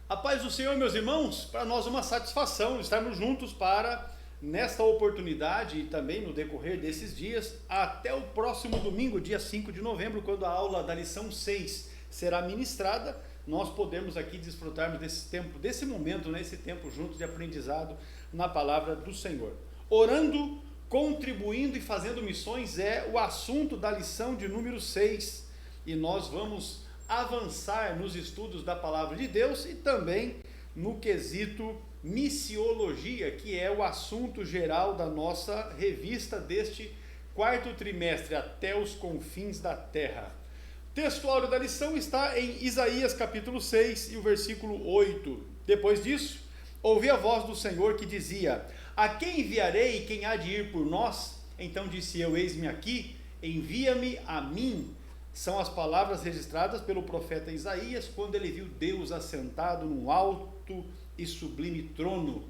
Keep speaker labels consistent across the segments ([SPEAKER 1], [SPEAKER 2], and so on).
[SPEAKER 1] A paz do Senhor, meus irmãos, para nós é uma satisfação estarmos juntos para, nesta oportunidade e também no decorrer desses dias, até o próximo domingo, dia 5 de novembro, quando a aula da lição 6 será ministrada, nós podemos aqui desfrutarmos desse tempo, desse momento, esse tempo juntos de aprendizado na palavra do Senhor. Orando, contribuindo e fazendo missões é o assunto da lição de número 6, e nós vamos avançar nos estudos da palavra de Deus e também no quesito missiologia, que é o assunto geral da nossa revista deste quarto trimestre, Até os Confins da Terra. O texto áureo da lição está em Isaías capítulo 6 e o versículo 8. Depois disso, ouvi a voz do Senhor que dizia: a quem enviarei e quem há de ir por nós? Então disse eu: eis-me aqui, envia-me a mim. São as palavras registradas pelo profeta Isaías quando ele viu Deus assentado num alto e sublime trono.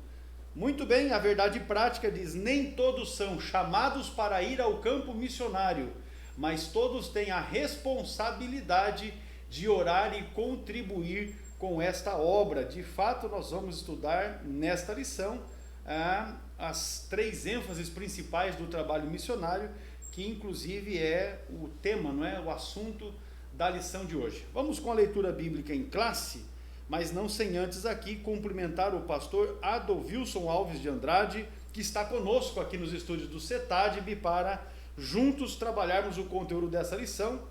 [SPEAKER 1] Muito bem, a verdade prática diz: nem todos são chamados para ir ao campo missionário, mas todos têm a responsabilidade de orar e contribuir com esta obra. De fato, nós vamos estudar nesta lição as três ênfases principais do trabalho missionário, que inclusive é o tema, o assunto da lição de hoje. Vamos com a leitura bíblica em classe, mas não sem antes aqui cumprimentar o pastor Adolvilson Alves de Andrade, que está conosco aqui nos estúdios do CETADB para juntos trabalharmos o conteúdo dessa lição,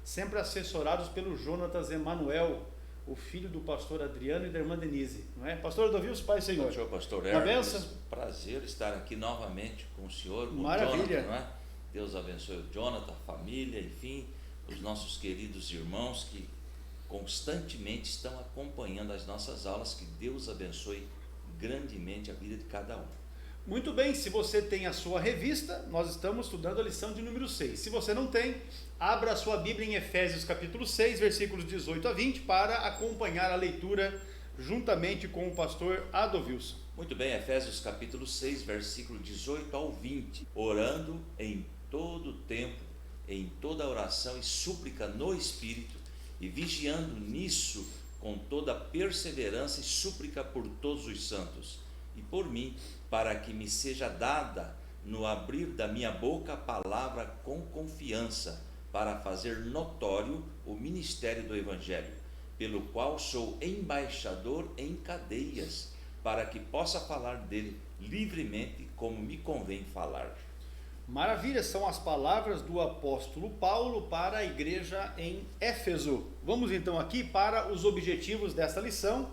[SPEAKER 1] sempre assessorados pelo Jonatas Emanuel, o filho do pastor Adriano e da irmã Denise, não é? Pastor Adolvilson, Pai e Senhor.
[SPEAKER 2] Senhor pastor
[SPEAKER 1] Uma benção.
[SPEAKER 2] Prazer estar aqui novamente com o senhor, com
[SPEAKER 1] Maravilha.
[SPEAKER 2] o Jonathan, não é? Deus abençoe o Jonathan, a família, enfim, os nossos queridos irmãos que constantemente estão acompanhando as nossas aulas. Que Deus abençoe grandemente a vida de cada um.
[SPEAKER 1] Muito bem, se você tem a sua revista, nós estamos estudando a lição de número 6. Se você não tem, abra a sua Bíblia em Efésios capítulo 6, versículos 18 a 20, para acompanhar a leitura juntamente com o pastor Adolvilson.
[SPEAKER 2] Muito bem, Efésios capítulo 6, versículo 18 ao 20. Orando em todo tempo, em toda oração e súplica no Espírito, e vigiando nisso com toda perseverança e súplica por todos os santos, e por mim, para que me seja dada no abrir da minha boca a palavra com confiança, para fazer notório o ministério do Evangelho, pelo qual sou embaixador em cadeias, para que possa falar dele livremente, como me convém falar.
[SPEAKER 1] Maravilha, são as palavras do apóstolo Paulo para a igreja em Éfeso. Vamos então aqui para os objetivos dessa lição,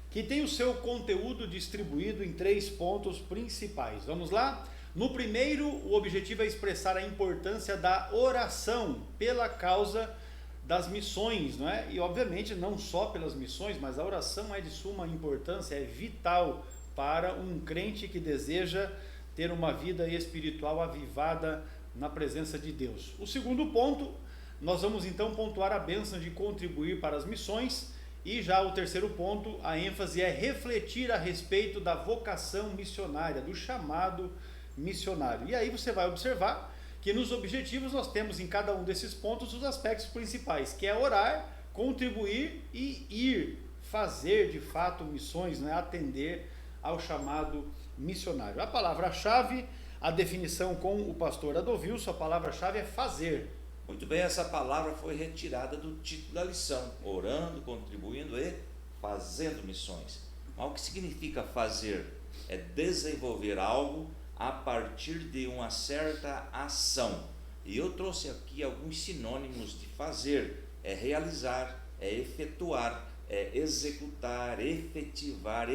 [SPEAKER 1] que tem o seu conteúdo distribuído em 3 pontos principais. Vamos lá? No primeiro, o objetivo é expressar a importância da oração pela causa das missões, não é? E obviamente não só pelas missões, mas a oração é de suma importância, é vital para um crente que deseja ter uma vida espiritual avivada na presença de Deus. O segundo ponto, nós vamos então pontuar a bênção de contribuir para as missões, e já o terceiro ponto, a ênfase é refletir a respeito da vocação missionária, do chamado missionário. E aí você vai observar que nos objetivos nós temos em cada um desses pontos os aspectos principais, que é orar, contribuir e ir, fazer de fato missões, atender ao chamado missionário. A palavra-chave, a definição com o pastor Adolvilson, a palavra-chave é fazer.
[SPEAKER 2] Muito bem, essa palavra foi retirada do título da lição: orando, contribuindo e fazendo missões. Mas o que significa fazer? É desenvolver algo a partir de uma certa ação. E eu trouxe aqui alguns sinônimos de fazer: é realizar, é efetuar, é executar, efetivar,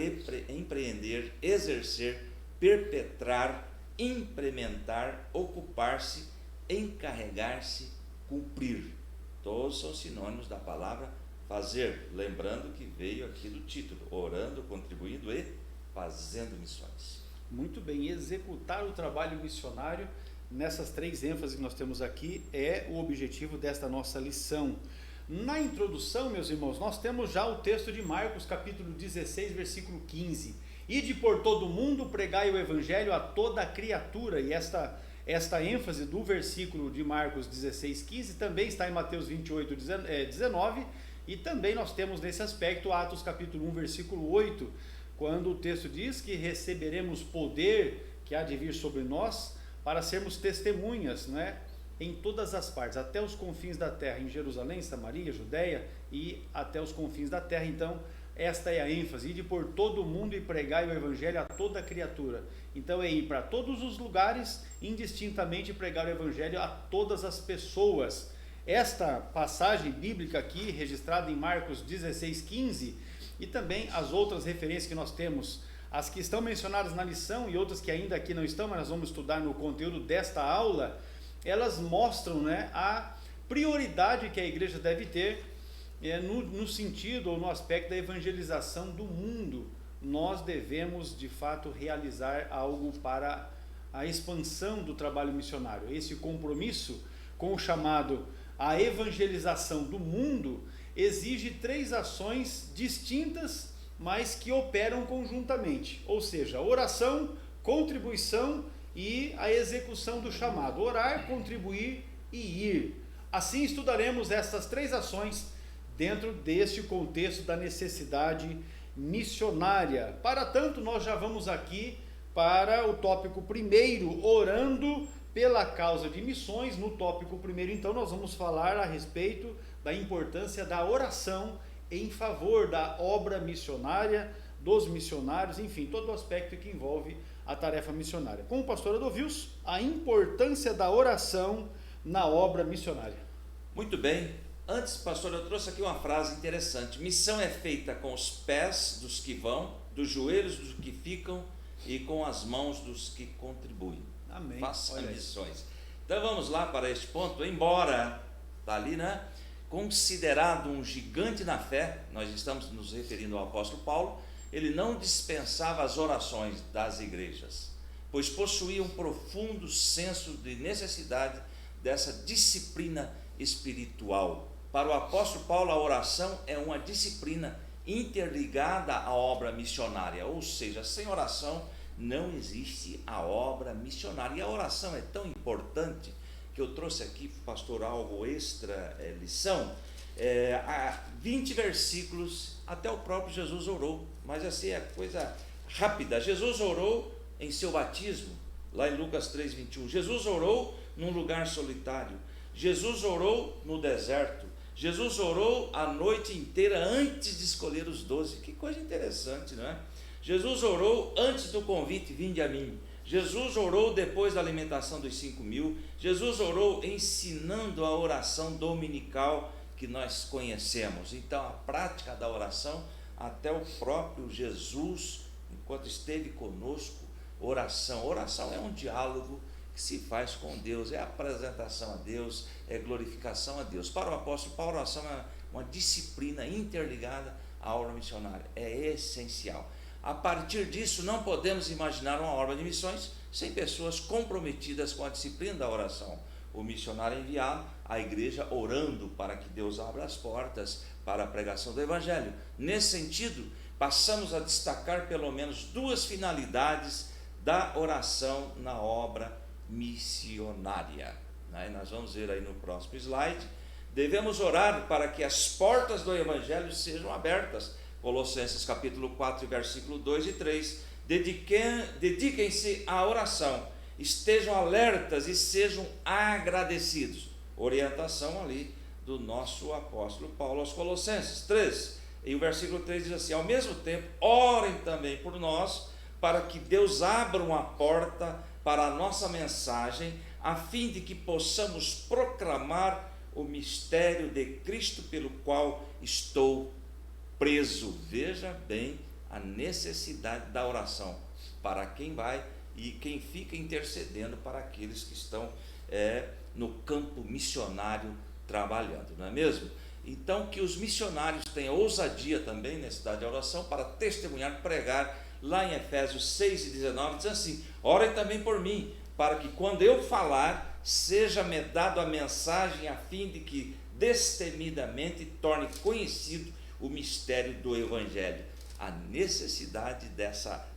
[SPEAKER 2] empreender, exercer, perpetrar, implementar, ocupar-se, encarregar-se, cumprir. Todos são sinônimos da palavra fazer, lembrando que veio aqui do título: orando, contribuindo e fazendo missões.
[SPEAKER 1] Muito bem, executar o trabalho missionário, nessas 3 ênfases que nós temos aqui, é o objetivo desta nossa lição. Na introdução, meus irmãos, nós temos já o texto de Marcos, capítulo 16, versículo 15. Ide por todo o mundo, pregai o evangelho a toda criatura. E esta ênfase do versículo de Marcos 16, 15 também está em Mateus 28, 19 E também nós temos nesse aspecto Atos capítulo 1, versículo 8, quando o texto diz que receberemos poder que há de vir sobre nós para sermos testemunhas, né, em todas as partes, até os confins da terra, em Jerusalém, Samaria, Judeia e até os confins da terra. Então, esta é a ênfase, ir por todo o mundo e pregar o evangelho a toda criatura. Então é ir para todos os lugares, indistintamente pregar o evangelho a todas as pessoas. Esta passagem bíblica aqui, registrada em Marcos 16:15, e também as outras referências que nós temos, as que estão mencionadas na lição e outras que ainda aqui não estão, mas nós vamos estudar no conteúdo desta aula, elas mostram, né, a prioridade que a igreja deve ter no sentido ou no aspecto da evangelização do mundo. Nós devemos de fato realizar algo para a expansão do trabalho missionário. Esse compromisso com o chamado a evangelização do mundo exige 3 ações distintas, mas que operam conjuntamente, ou seja, oração, contribuição e a execução do chamado: orar, contribuir e ir. Assim estudaremos essas 3 ações dentro deste contexto da necessidade missionária. Para tanto, nós já vamos aqui para o tópico primeiro, orando pela causa de missões. No tópico primeiro, então, nós vamos falar a respeito da importância da oração em favor da obra missionária, dos missionários, enfim, todo o aspecto que envolve a tarefa missionária. Com o pastor Adovils, a importância da oração na obra missionária.
[SPEAKER 2] Muito bem. Antes, pastor, eu trouxe aqui uma frase interessante: missão é feita com os pés dos que vão, dos joelhos dos que ficam e com as mãos dos que contribuem.
[SPEAKER 1] Amém.
[SPEAKER 2] Faça missões. Então vamos lá para este ponto. Embora está ali, né, considerado um gigante na fé, nós estamos nos referindo ao apóstolo Paulo, ele não dispensava as orações das igrejas, pois possuía um profundo senso de necessidade dessa disciplina espiritual. Para o apóstolo Paulo, a oração é uma disciplina interligada à obra missionária, ou seja, sem oração não existe a obra missionária. E a oração é tão importante que eu trouxe aqui, pastor, algo extra lição, há 20 versículos, até o próprio Jesus orou, mas assim é coisa rápida. Jesus orou em seu batismo, lá em Lucas 3:21, Jesus orou num lugar solitário, Jesus orou no deserto, Jesus orou a noite inteira antes de escolher os 12, que coisa interessante, não é? Jesus orou antes do convite, vinde a mim. Jesus orou depois da alimentação dos 5.000, Jesus orou ensinando a oração dominical que nós conhecemos. Então a prática da oração, até o próprio Jesus, enquanto esteve conosco, oração é um diálogo que se faz com Deus, é apresentação a Deus, é glorificação a Deus. Para o apóstolo Paulo, a oração é uma disciplina interligada à obra missionária, é essencial. A partir disso, não podemos imaginar uma obra de missões sem pessoas comprometidas com a disciplina da oração. O missionário é enviado à igreja orando para que Deus abra as portas para a pregação do evangelho. Nesse sentido, passamos a destacar pelo menos 2 finalidades da oração na obra missionária. Nós vamos ver aí no próximo slide. Devemos orar para que as portas do evangelho sejam abertas. Colossenses capítulo 4, versículo 2 e 3. Dediquem-se à oração, estejam alertas e sejam agradecidos. Orientação ali do nosso apóstolo Paulo aos Colossenses 3. E o versículo 3 diz assim: ao mesmo tempo, orem também por nós, para que Deus abra uma porta para a nossa mensagem, a fim de que possamos proclamar o mistério de Cristo, pelo qual estou preso. Veja bem a necessidade da oração para quem vai e quem fica intercedendo para aqueles que estão no campo missionário trabalhando, não é mesmo? Então, que os missionários tenham ousadia também nessa cidade de oração para testemunhar, pregar. Lá em Efésios 6:19 diz assim: orem também por mim, para que quando eu falar, seja-me dado a mensagem, a fim de que destemidamente torne conhecido o mistério do evangelho. A necessidade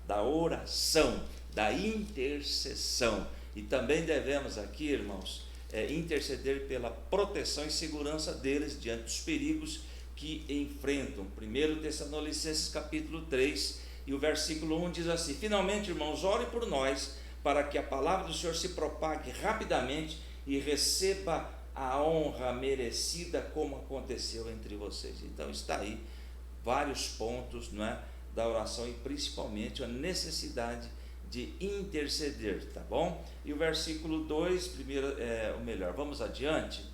[SPEAKER 2] da oração, da intercessão. E também devemos aqui, irmãos, interceder pela proteção e segurança deles diante dos perigos que enfrentam. 1 Tessalonicenses capítulo 3 e o versículo 1 diz assim: finalmente, irmãos, ore por nós, para que a palavra do Senhor se propague rapidamente e receba a honra merecida, como aconteceu entre vocês. Então está aí vários pontos, não é, da oração, e principalmente a necessidade de interceder, tá bom? E o versículo 2, vamos adiante.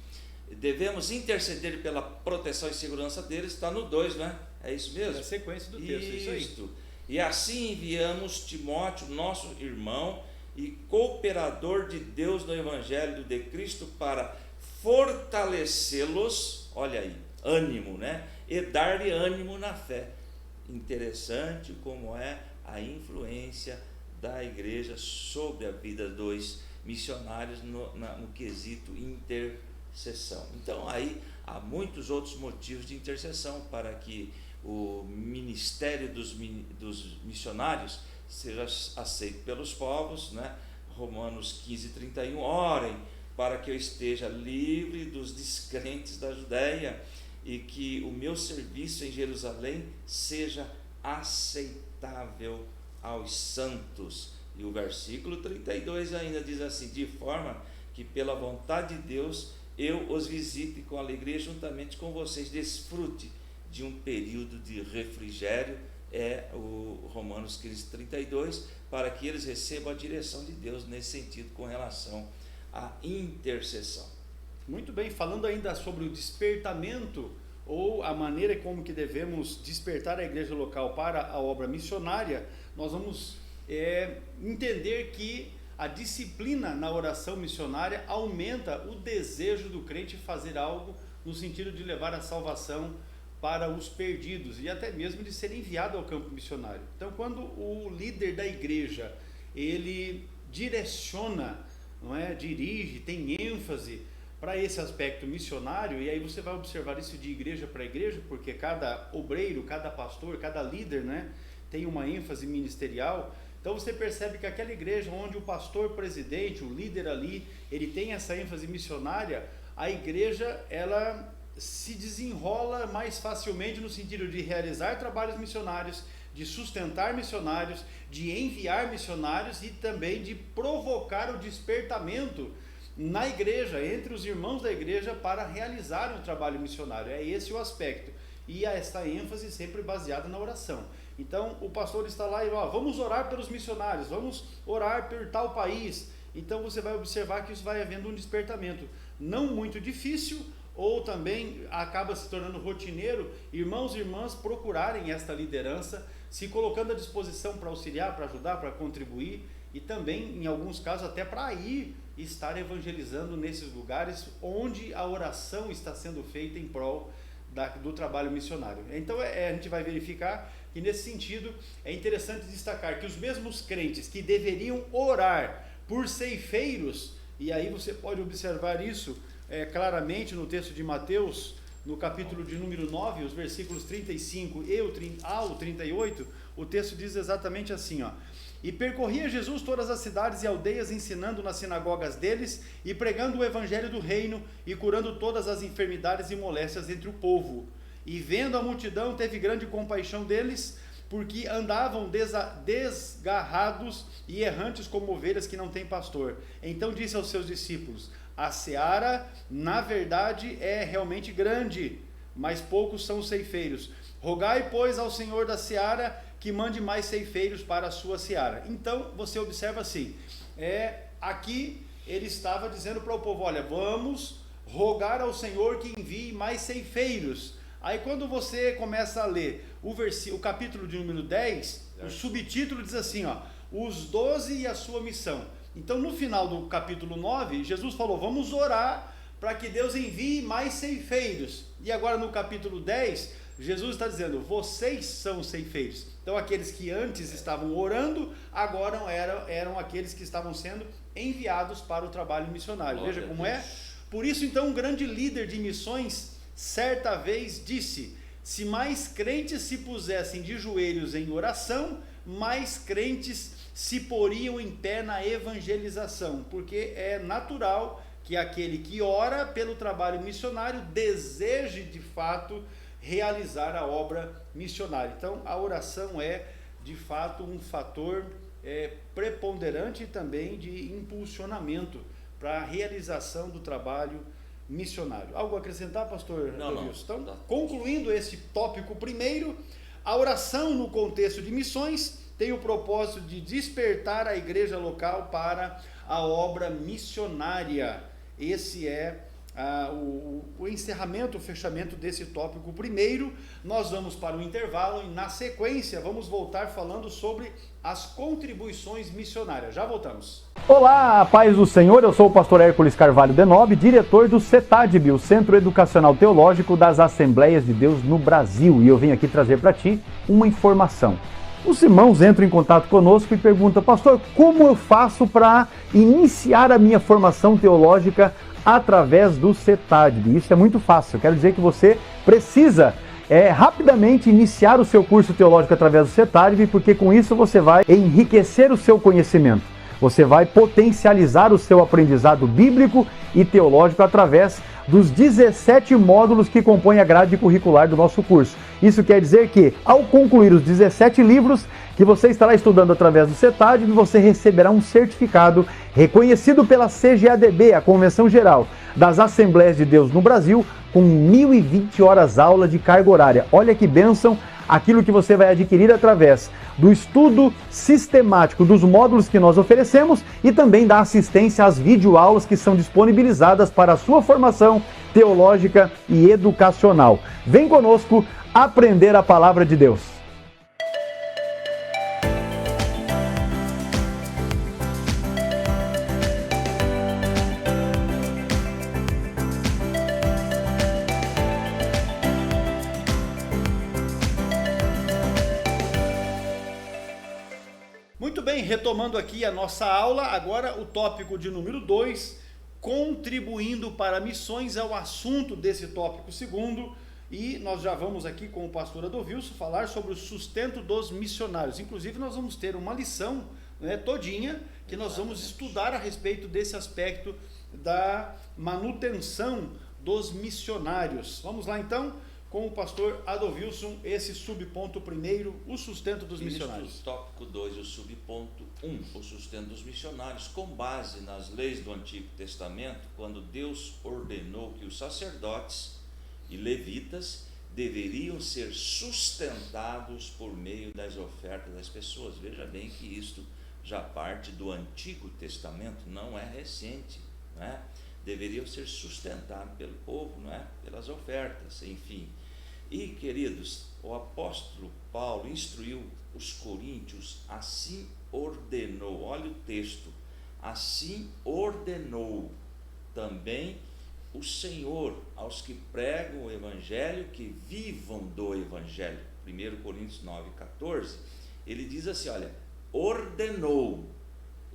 [SPEAKER 2] Devemos interceder pela proteção e segurança deles, está no 2, né? É isso mesmo?
[SPEAKER 1] É a sequência do texto, isso aí.
[SPEAKER 2] E assim enviamos Timóteo, nosso irmão e cooperador de Deus no Evangelho de Cristo, para fortalecê-los, olha aí, ânimo, né? E dar-lhe ânimo na fé. Interessante como é a influência da igreja sobre a vida dos missionários no quesito intercessão. Então aí há muitos outros motivos de intercessão para que o ministério dos missionários seja aceito pelos povos, né? Romanos 15:31, orem para que eu esteja livre dos descrentes da Judéia e que o meu serviço em Jerusalém seja aceitável aos santos. E o versículo 32 ainda diz assim: de forma que pela vontade de Deus eu os visite com alegria, juntamente com vocês desfrute de um período de refrigério, o Romanos 15:32, para que eles recebam a direção de Deus nesse sentido com relação à intercessão.
[SPEAKER 1] Muito bem, falando ainda sobre o despertamento, ou a maneira como que devemos despertar a igreja local para a obra missionária, nós vamos entender que a disciplina na oração missionária aumenta o desejo do crente fazer algo no sentido de levar a salvação para os perdidos e até mesmo de ser enviado ao campo missionário. Então, quando o líder da igreja, ele direciona, não é, dirige, tem ênfase para esse aspecto missionário, e aí você vai observar isso de igreja para igreja, porque cada obreiro, cada pastor, cada líder, né, tem uma ênfase ministerial. Então você percebe que aquela igreja onde o pastor presidente, o líder ali, ele tem essa ênfase missionária, a igreja, ela se desenrola mais facilmente no sentido de realizar trabalhos missionários, de sustentar missionários, de enviar missionários e também de provocar o despertamento na igreja, entre os irmãos da igreja, para realizar um trabalho missionário. É esse o aspecto. E essa ênfase sempre baseada na oração. Então o pastor está lá e vamos orar pelos missionários, vamos orar por tal país. Então você vai observar que isso vai havendo um despertamento, não muito difícil, ou também acaba se tornando rotineiro, irmãos e irmãs procurarem esta liderança, se colocando à disposição para auxiliar, para ajudar, para contribuir, e também, em alguns casos, até para ir estar evangelizando nesses lugares onde a oração está sendo feita em prol do trabalho missionário. Então a gente vai verificar que nesse sentido é interessante destacar que os mesmos crentes que deveriam orar por ceifeiros, e aí você pode observar isso claramente no texto de Mateus, no capítulo de número 9, os versículos 35 ao 38, o texto diz exatamente assim, e percorria Jesus todas as cidades e aldeias, ensinando nas sinagogas deles e pregando o evangelho do reino e curando todas as enfermidades e moléstias entre o povo. E vendo a multidão, teve grande compaixão deles, porque andavam desgarrados e errantes como ovelhas que não têm pastor. Então disse aos seus discípulos: a seara, na verdade, é realmente grande, mas poucos são os ceifeiros. Rogai, pois, ao Senhor da seara que mande mais ceifeiros para a sua seara. Então, você observa assim, aqui ele estava dizendo para o povo, olha, vamos rogar ao Senhor que envie mais ceifeiros. Aí quando você começa a ler o capítulo de número 10, o subtítulo diz assim, os 12 e a sua missão. Então no final do capítulo 9, Jesus falou, vamos orar para que Deus envie mais ceifeiros. E agora no capítulo 10, Jesus está dizendo, vocês são ceifeiros. Então aqueles que antes estavam orando, agora eram aqueles que estavam sendo enviados para o trabalho missionário. Veja como é. Por isso então um grande líder de missões certa vez disse, se mais crentes se pusessem de joelhos em oração, mais crentes se poriam em pé na evangelização, porque é natural que aquele que ora pelo trabalho missionário deseje de fato realizar a obra missionária. Então, a oração é, de fato, um fator preponderante também de impulsionamento para a realização do trabalho missionário. Algo a acrescentar, pastor?
[SPEAKER 2] Não.
[SPEAKER 1] Então, concluindo esse tópico primeiro, a oração no contexto de missões tem o propósito de despertar a igreja local para a obra missionária. Esse é o encerramento, o fechamento desse tópico primeiro. Nós vamos para o intervalo e, na sequência, vamos voltar falando sobre as contribuições missionárias. Já voltamos.
[SPEAKER 3] Olá, paz do Senhor, eu sou o pastor Hércules Carvalho Denob, diretor do CETADB, o Centro Educacional Teológico das Assembleias de Deus no Brasil, e eu venho aqui trazer para ti uma informação. Os irmãos entram em contato conosco e perguntam: pastor, como eu faço para iniciar a minha formação teológica através do CETADB? Isso é muito fácil. Eu quero dizer que você precisa rapidamente iniciar o seu curso teológico através do CETADB, porque com isso você vai enriquecer o seu conhecimento. Você vai potencializar o seu aprendizado bíblico e teológico através dos 17 módulos que compõem a grade curricular do nosso curso. Isso quer dizer que, ao concluir os 17 livros que você estará estudando através do CETADB, você receberá um certificado reconhecido pela CGADB, a Convenção Geral das Assembleias de Deus no Brasil, com 1.020 horas aula de carga horária. Olha que bênção! Aquilo que você vai adquirir através do estudo sistemático dos módulos que nós oferecemos e também da assistência às videoaulas que são disponibilizadas para a sua formação teológica e educacional. Vem conosco aprender a palavra de Deus.
[SPEAKER 1] Muito bem, retomando aqui a nossa aula, agora o tópico de número 2, contribuindo para missões, é o assunto desse tópico segundo, e nós já vamos aqui com o pastor Adolvilson falar sobre o sustento dos missionários. Inclusive nós vamos ter uma lição todinha, que nós vamos estudar a respeito desse aspecto da manutenção dos missionários. Vamos lá então, com o pastor Adolvilson, esse subponto primeiro, o sustento dos missionários.
[SPEAKER 2] Tópico 2, o subponto 1, o sustento dos missionários, com base nas leis do Antigo Testamento, quando Deus ordenou que os sacerdotes e levitas deveriam ser sustentados por meio das ofertas das pessoas. Veja bem que isto já parte do Antigo Testamento, não é recente, não é? Deveriam ser sustentados pelo povo, não é? Pelas ofertas, enfim. E, queridos, o apóstolo Paulo instruiu os coríntios, assim ordenou, olha o texto, assim ordenou também o Senhor aos que pregam o Evangelho, que vivam do Evangelho. 1 Coríntios 9,14, ele diz assim, olha, ordenou.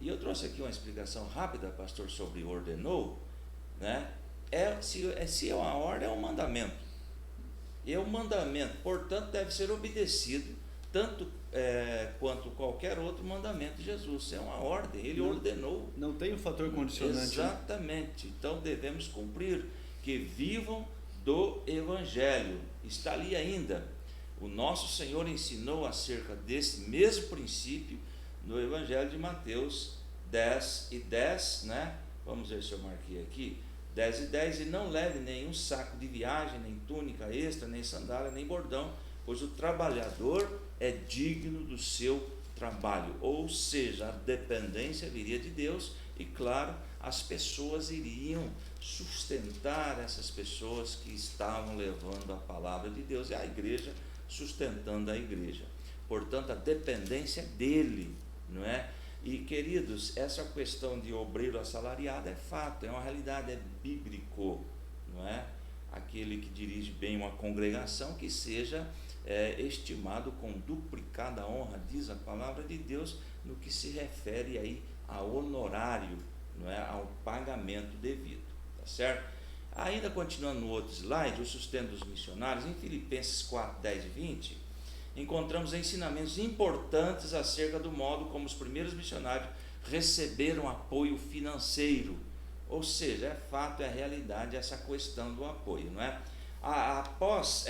[SPEAKER 2] E eu trouxe aqui uma explicação rápida, pastor, sobre ordenou, né? Se é uma ordem, é um mandamento. É um mandamento, portanto, deve ser obedecido, tanto quanto qualquer outro mandamento de Jesus. É uma ordem, ele ordenou.
[SPEAKER 1] Não tem um fator condicionante.
[SPEAKER 2] Exatamente. Então devemos cumprir, que vivam do Evangelho. Está ali ainda. O nosso Senhor ensinou acerca desse mesmo princípio no Evangelho de Mateus 10:10, né? Vamos ver se eu marquei aqui. 10:10, e não leve nenhum saco de viagem, nem túnica extra, nem sandália, nem bordão, pois o trabalhador é digno do seu trabalho. Ou seja, a dependência viria de Deus e, claro, as pessoas iriam sustentar essas pessoas que estavam levando a palavra de Deus, e a igreja sustentando a igreja. Portanto, a dependência é dele, não é? E, queridos, essa questão de obreiro assalariado é fato, é uma realidade, é bíblico, não é? Aquele que dirige bem uma congregação, que seja estimado com duplicada honra, diz a palavra de Deus, no que se refere aí ao honorário, não é? Ao pagamento devido, tá certo? Ainda continuando no outro slide, o sustento dos missionários, em Filipenses 4:10 e 20, encontramos ensinamentos importantes acerca do modo como os primeiros missionários receberam apoio financeiro. Ou seja, é fato, é realidade essa questão do apoio, não é? Após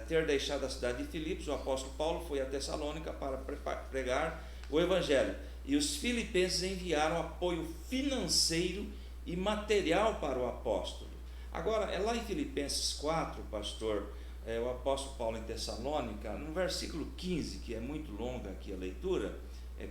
[SPEAKER 2] ter deixado a cidade de Filipos, o apóstolo Paulo foi a Tessalônica para pregar o evangelho. E os filipenses enviaram apoio financeiro e material para o apóstolo. Agora, é lá em Filipenses 4, pastor, o apóstolo Paulo em Tessalônica, no versículo 15, que é muito longa aqui a leitura,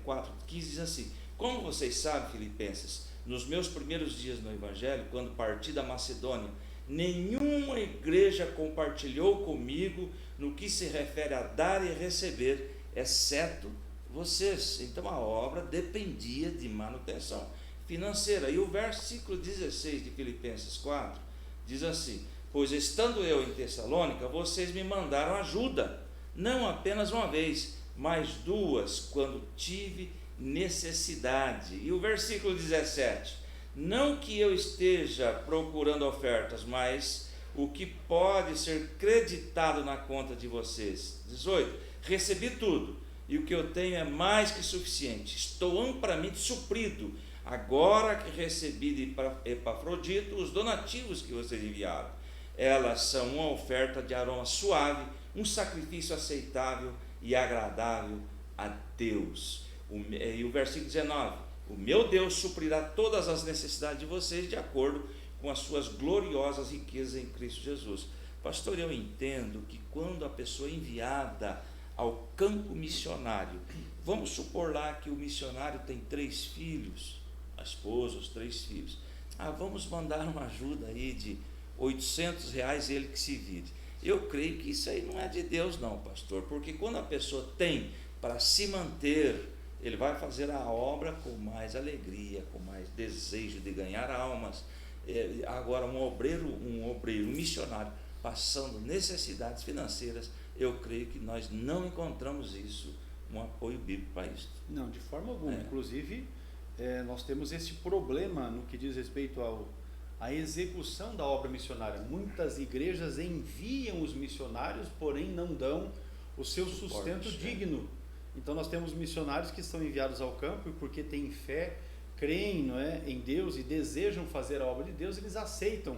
[SPEAKER 2] 4:15 diz assim: como vocês sabem, filipenses, nos meus primeiros dias no evangelho, quando parti da Macedônia, nenhuma igreja compartilhou comigo no que se refere a dar e receber, exceto vocês. Então a obra dependia de manutenção financeira. E o versículo 16 de Filipenses 4 diz assim: pois estando eu em Tessalônica, vocês me mandaram ajuda, não apenas uma vez, mas duas, quando tive necessidade. E o versículo 17: não que eu esteja procurando ofertas, mas o que pode ser creditado na conta de vocês. 18: recebi tudo, e o que eu tenho é mais que suficiente, estou amplamente suprido, agora que recebi de Epafrodito os donativos que vocês enviaram. Elas são uma oferta de aroma suave, um sacrifício aceitável e agradável a Deus. E o versículo 19: o meu Deus suprirá todas as necessidades de vocês de acordo com as suas gloriosas riquezas em Cristo Jesus. Pastor, eu entendo que quando a pessoa é enviada ao campo missionário, vamos supor lá que o missionário tem 3 filhos, a esposa, os 3 filhos, vamos mandar uma ajuda aí de R$800, ele que se vire. Eu creio que isso aí não é de Deus não, pastor, porque quando a pessoa tem para se manter, ele vai fazer a obra com mais alegria, com mais desejo de ganhar almas. Agora, um obreiro, um missionário, passando necessidades financeiras, eu creio que nós não encontramos isso, um apoio bíblico para isso.
[SPEAKER 1] Não, de forma alguma. Inclusive, nós temos esse problema no que diz respeito à execução da obra missionária. Muitas igrejas enviam os missionários, porém não dão o seu sustento digno. Então nós temos missionários que são enviados ao campo e porque têm fé, creem, não é, em Deus e desejam fazer a obra de Deus, eles aceitam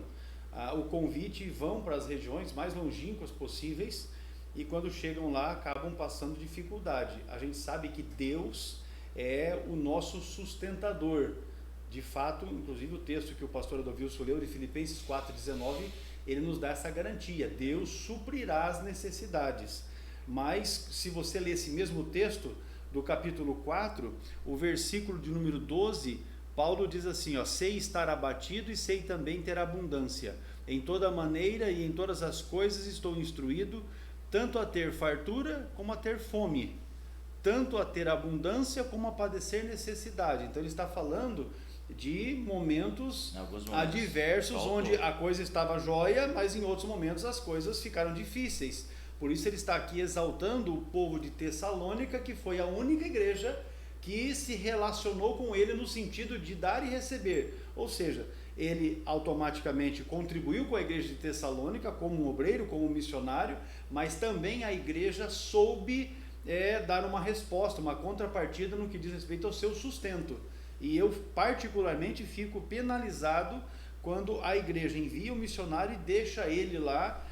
[SPEAKER 1] o convite e vão para as regiões mais longínquas possíveis, e quando chegam lá acabam passando dificuldade. A gente sabe que Deus é o nosso sustentador. De fato, inclusive o texto que o pastor Adolfo leu de Filipenses 4,19, ele nos dá essa garantia: Deus suprirá as necessidades. Mas se você ler esse mesmo texto do capítulo 4, o versículo de número 12, Paulo diz assim, sei estar abatido e sei também ter abundância. Em toda maneira e em todas as coisas estou instruído, tanto a ter fartura como a ter fome, tanto a ter abundância como a padecer necessidade. Então ele está falando de momentos adversos, onde a coisa estava jóia, mas em outros momentos as coisas ficaram difíceis. Por isso ele está aqui exaltando o povo de Tessalônica, que foi a única igreja que se relacionou com ele no sentido de dar e receber. Ou seja, ele automaticamente contribuiu com a igreja de Tessalônica como um obreiro, como um missionário, mas também a igreja soube dar uma resposta, uma contrapartida no que diz respeito ao seu sustento. E eu particularmente fico penalizado quando a igreja envia o missionário e deixa ele lá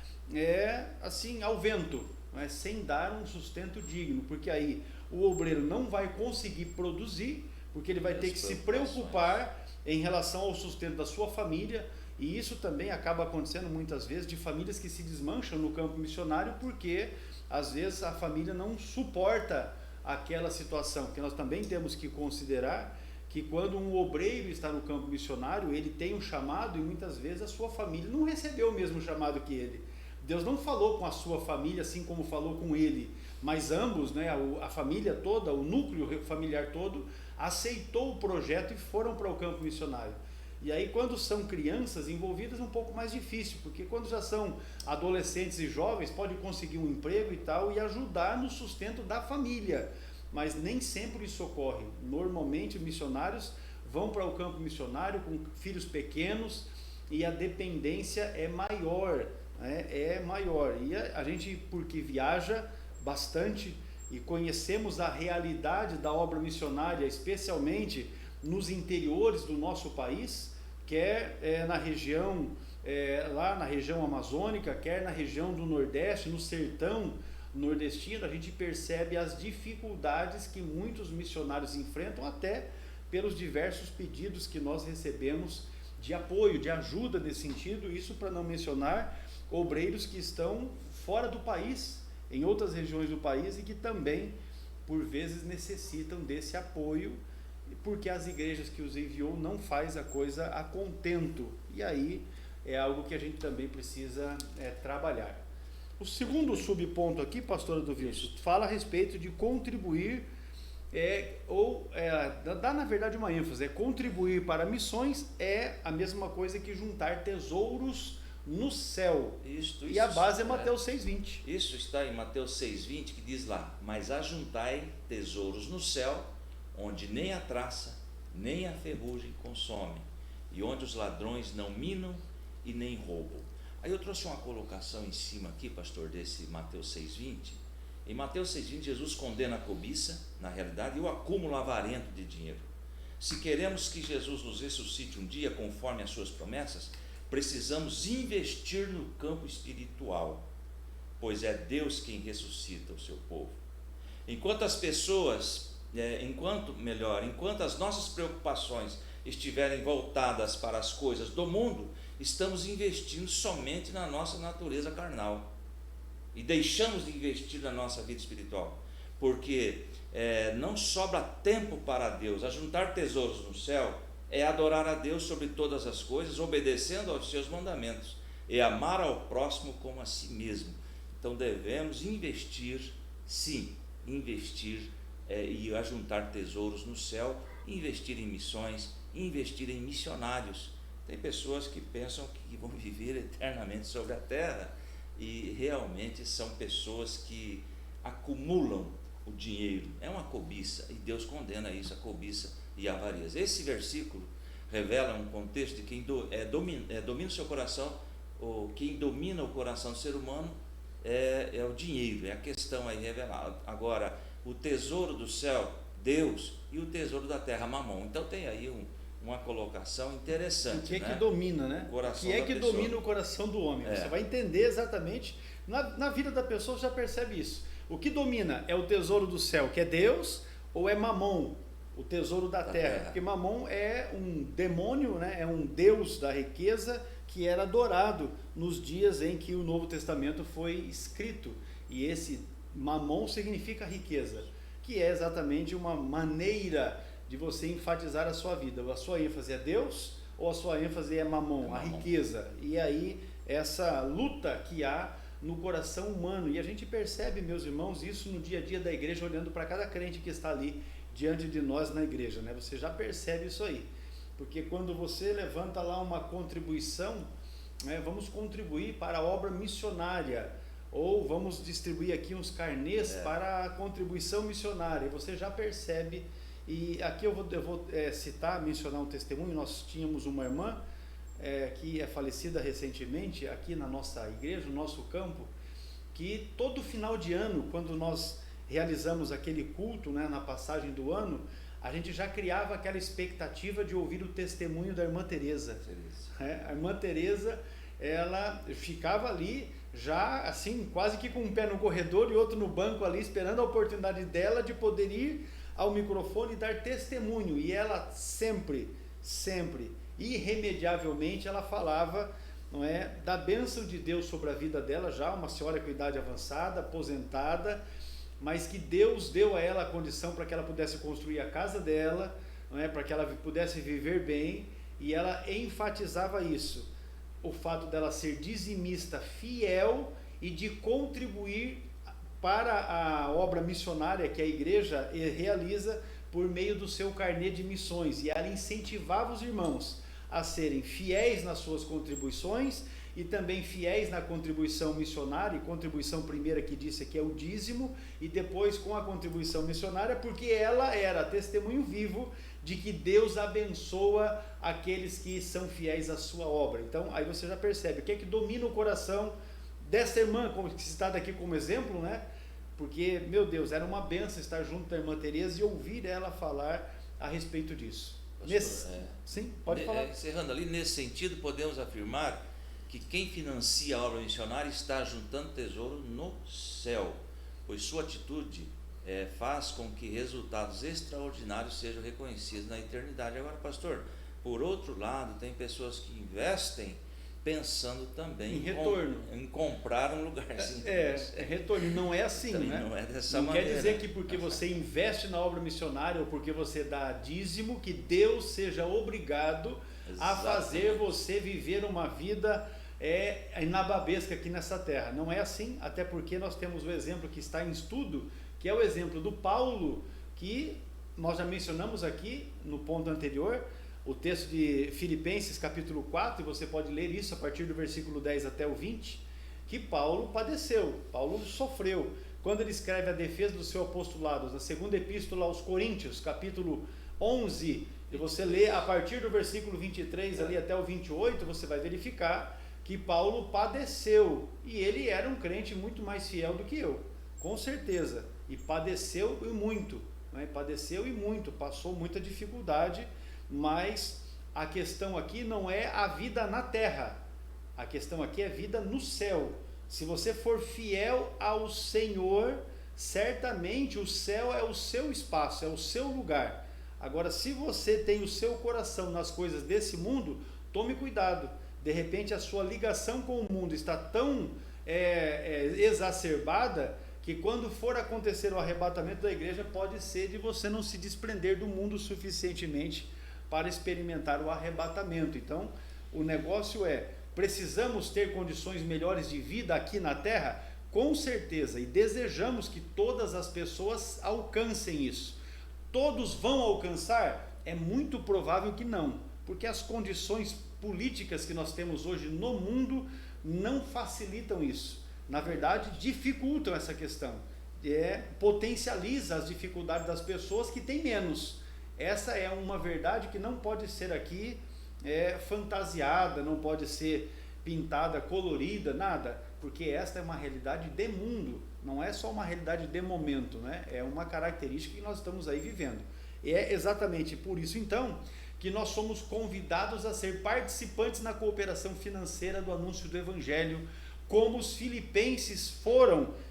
[SPEAKER 1] assim ao vento, sem dar um sustento digno, porque aí o obreiro não vai conseguir produzir, porque ele vai ter que se preocupar em relação ao sustento da sua família. E isso também acaba acontecendo muitas vezes de famílias que se desmancham no campo missionário, porque às vezes a família não suporta aquela situação. Porque nós também temos que considerar que quando um obreiro está no campo missionário, ele tem um chamado e muitas vezes a sua família não recebeu o mesmo chamado que ele. Deus não falou com a sua família assim como falou com ele, mas ambos, a família toda, o núcleo familiar todo, aceitou o projeto e foram para o campo missionário. E aí quando são crianças envolvidas é um pouco mais difícil, porque quando já são adolescentes e jovens, pode conseguir um emprego e tal, e ajudar no sustento da família, mas nem sempre isso ocorre. Normalmente os missionários vão para o campo missionário com filhos pequenos e a dependência é maior, maior. E a gente, porque viaja bastante e conhecemos a realidade da obra missionária, especialmente nos interiores do nosso país, quer na região lá na região amazônica, quer na região do Nordeste, no sertão nordestino, a gente percebe as dificuldades que muitos missionários enfrentam, até pelos diversos pedidos que nós recebemos de apoio, de ajuda nesse sentido, isso para não mencionar obreiros que estão fora do país, em outras regiões do país, e que também, por vezes, necessitam desse apoio, porque as igrejas que os enviou não faz a coisa a contento, e aí é algo que a gente também precisa trabalhar. O segundo subponto aqui, pastora do Wilson, fala a respeito de contribuir, dá na verdade uma ênfase, contribuir para missões é a mesma coisa que juntar tesouros no céu.
[SPEAKER 2] Isso,
[SPEAKER 1] e a base é Mateus 6,20.
[SPEAKER 2] Isso está em Mateus 6,20, que diz lá: mas ajuntai tesouros no céu, onde nem a traça, nem a ferrugem consome, e onde os ladrões não minam e nem roubam. Aí eu trouxe uma colocação em cima aqui, pastor, desse Mateus 6,20. Em Mateus 6,20, Jesus condena a cobiça, na realidade, e o acúmulo avarento de dinheiro. Se queremos que Jesus nos ressuscite um dia, conforme as suas promessas, precisamos investir no campo espiritual, pois é Deus quem ressuscita o seu povo. Enquanto as pessoas, enquanto as nossas preocupações estiverem voltadas para as coisas do mundo, estamos investindo somente na nossa natureza carnal e deixamos de investir na nossa vida espiritual, porque não sobra tempo para Deus. Ajuntar tesouros no céu é adorar a Deus sobre todas as coisas, obedecendo aos seus mandamentos, e amar ao próximo como a si mesmo. Então devemos investir, sim, e ajuntar tesouros no céu, investir em missões, investir em missionários. Tem pessoas que pensam que vão viver eternamente sobre a terra, e realmente são pessoas que acumulam o dinheiro. É uma cobiça, e Deus condena isso, a cobiça e a avareza. Esse versículo revela um contexto de quem domina o seu coração, ou quem domina o coração do ser humano é o dinheiro, é a questão aí revelada. Agora, o tesouro do céu, Deus, e o tesouro da terra, Mamon. Então tem aí uma colocação interessante.
[SPEAKER 1] O que é que domina, né? O que é que domina o coração do homem? Você vai entender exatamente, na vida da pessoa você já percebe isso. O que domina é o tesouro do céu, que é Deus, ou é Mamon, o tesouro da terra? Porque Mamon é um demônio, né? É um deus da riqueza que era adorado nos dias em que o Novo Testamento foi escrito. E esse Mamon significa riqueza, que é exatamente uma maneira de você enfatizar a sua vida. A sua ênfase é Deus ou a sua ênfase é Mamon, a riqueza? E aí essa luta que há no coração humano, e a gente percebe, meus irmãos, isso no dia a dia da igreja, olhando para cada crente que está ali diante de nós na igreja, né? Você já percebe isso aí, porque quando você levanta lá uma contribuição, né, vamos contribuir para a obra missionária, ou vamos distribuir aqui uns carnês para a contribuição missionária, você já percebe. E aqui eu vou mencionar um testemunho. Nós tínhamos uma irmã que é falecida recentemente aqui na nossa igreja, no nosso campo, que todo final de ano, quando nós realizamos aquele culto, né, na passagem do ano, a gente já criava aquela expectativa de ouvir o testemunho da irmã Teresa. A irmã Teresa, ela ficava ali já assim, quase que com um pé no corredor e outro no banco ali, esperando a oportunidade dela de poder ir ao microfone e dar testemunho. E ela sempre, irremediavelmente, ela falava, não é, da bênção de Deus sobre a vida dela, já uma senhora com idade avançada, aposentada, mas que Deus deu a ela a condição para que ela pudesse construir a casa dela, não é, para que ela pudesse viver bem, e ela enfatizava isso, o fato dela ser dizimista fiel e de contribuir para a obra missionária que a igreja realiza por meio do seu carnê de missões. E ela incentivava os irmãos a serem fiéis nas suas contribuições e também fiéis na contribuição missionária, e contribuição primeira que disse que é o dízimo, e depois com a contribuição missionária, porque ela era testemunho vivo de que Deus abençoa aqueles que são fiéis à sua obra. Então aí você já percebe o que é que domina o coração dessa irmã, como que está daqui como exemplo, né? Porque, meu Deus, era uma benção estar junto da irmã Teresa e ouvir ela falar a respeito disso.
[SPEAKER 2] Pastor,
[SPEAKER 1] Sim, pode falar.
[SPEAKER 2] Encerrando ali, nesse sentido, podemos afirmar que quem financia a obra missionária está juntando tesouro no céu, pois sua atitude faz com que resultados extraordinários sejam reconhecidos na eternidade. Agora, pastor, por outro lado, tem pessoas que investem pensando também
[SPEAKER 1] em retorno,
[SPEAKER 2] em comprar um lugarzinho.
[SPEAKER 1] Retorno, não é assim,
[SPEAKER 2] também
[SPEAKER 1] né?
[SPEAKER 2] Não é dessa
[SPEAKER 1] não
[SPEAKER 2] maneira.
[SPEAKER 1] Quer dizer que porque você investe na obra missionária ou porque você dá dízimo, que Deus seja obrigado a fazer você viver uma vida inababesca aqui nessa terra. Não é assim, até porque nós temos o exemplo que está em estudo, que é o exemplo do Paulo, que nós já mencionamos aqui no ponto anterior, o texto de Filipenses capítulo 4, e você pode ler isso a partir do versículo 10 até o 20, que Paulo padeceu, Paulo sofreu. Quando ele escreve a defesa do seu apostolado, na segunda epístola aos Coríntios, capítulo 11, e você lê a partir do versículo 23 ali até o 28, você vai verificar que Paulo padeceu, e ele era um crente muito mais fiel do que eu, com certeza, e padeceu e muito, né? Padeceu e muito, passou muita dificuldade, mas a questão aqui não é a vida na terra, a questão aqui é a vida no céu. Se você for fiel ao Senhor, certamente o céu é o seu espaço, é o seu lugar. Agora, se você tem o seu coração nas coisas desse mundo, tome cuidado. De repente a sua ligação com o mundo está tão exacerbada que quando for acontecer o arrebatamento da igreja, pode ser de você não se desprender do mundo suficientemente para experimentar o arrebatamento. Então, o negócio precisamos ter condições melhores de vida aqui na terra? Com certeza, e desejamos que todas as pessoas alcancem isso. Todos vão alcançar? É muito provável que não, porque as condições políticas que nós temos hoje no mundo não facilitam isso. Na verdade, dificultam essa questão. Potencializa as dificuldades das pessoas que têm menos. Essa é uma verdade que não pode ser aqui fantasiada, não pode ser pintada, colorida, nada, porque esta é uma realidade de mundo, não é só uma realidade de momento, né? É uma característica que nós estamos aí vivendo. E é exatamente por isso, então, que nós somos convidados a ser participantes na cooperação financeira do anúncio do Evangelho, como os filipenses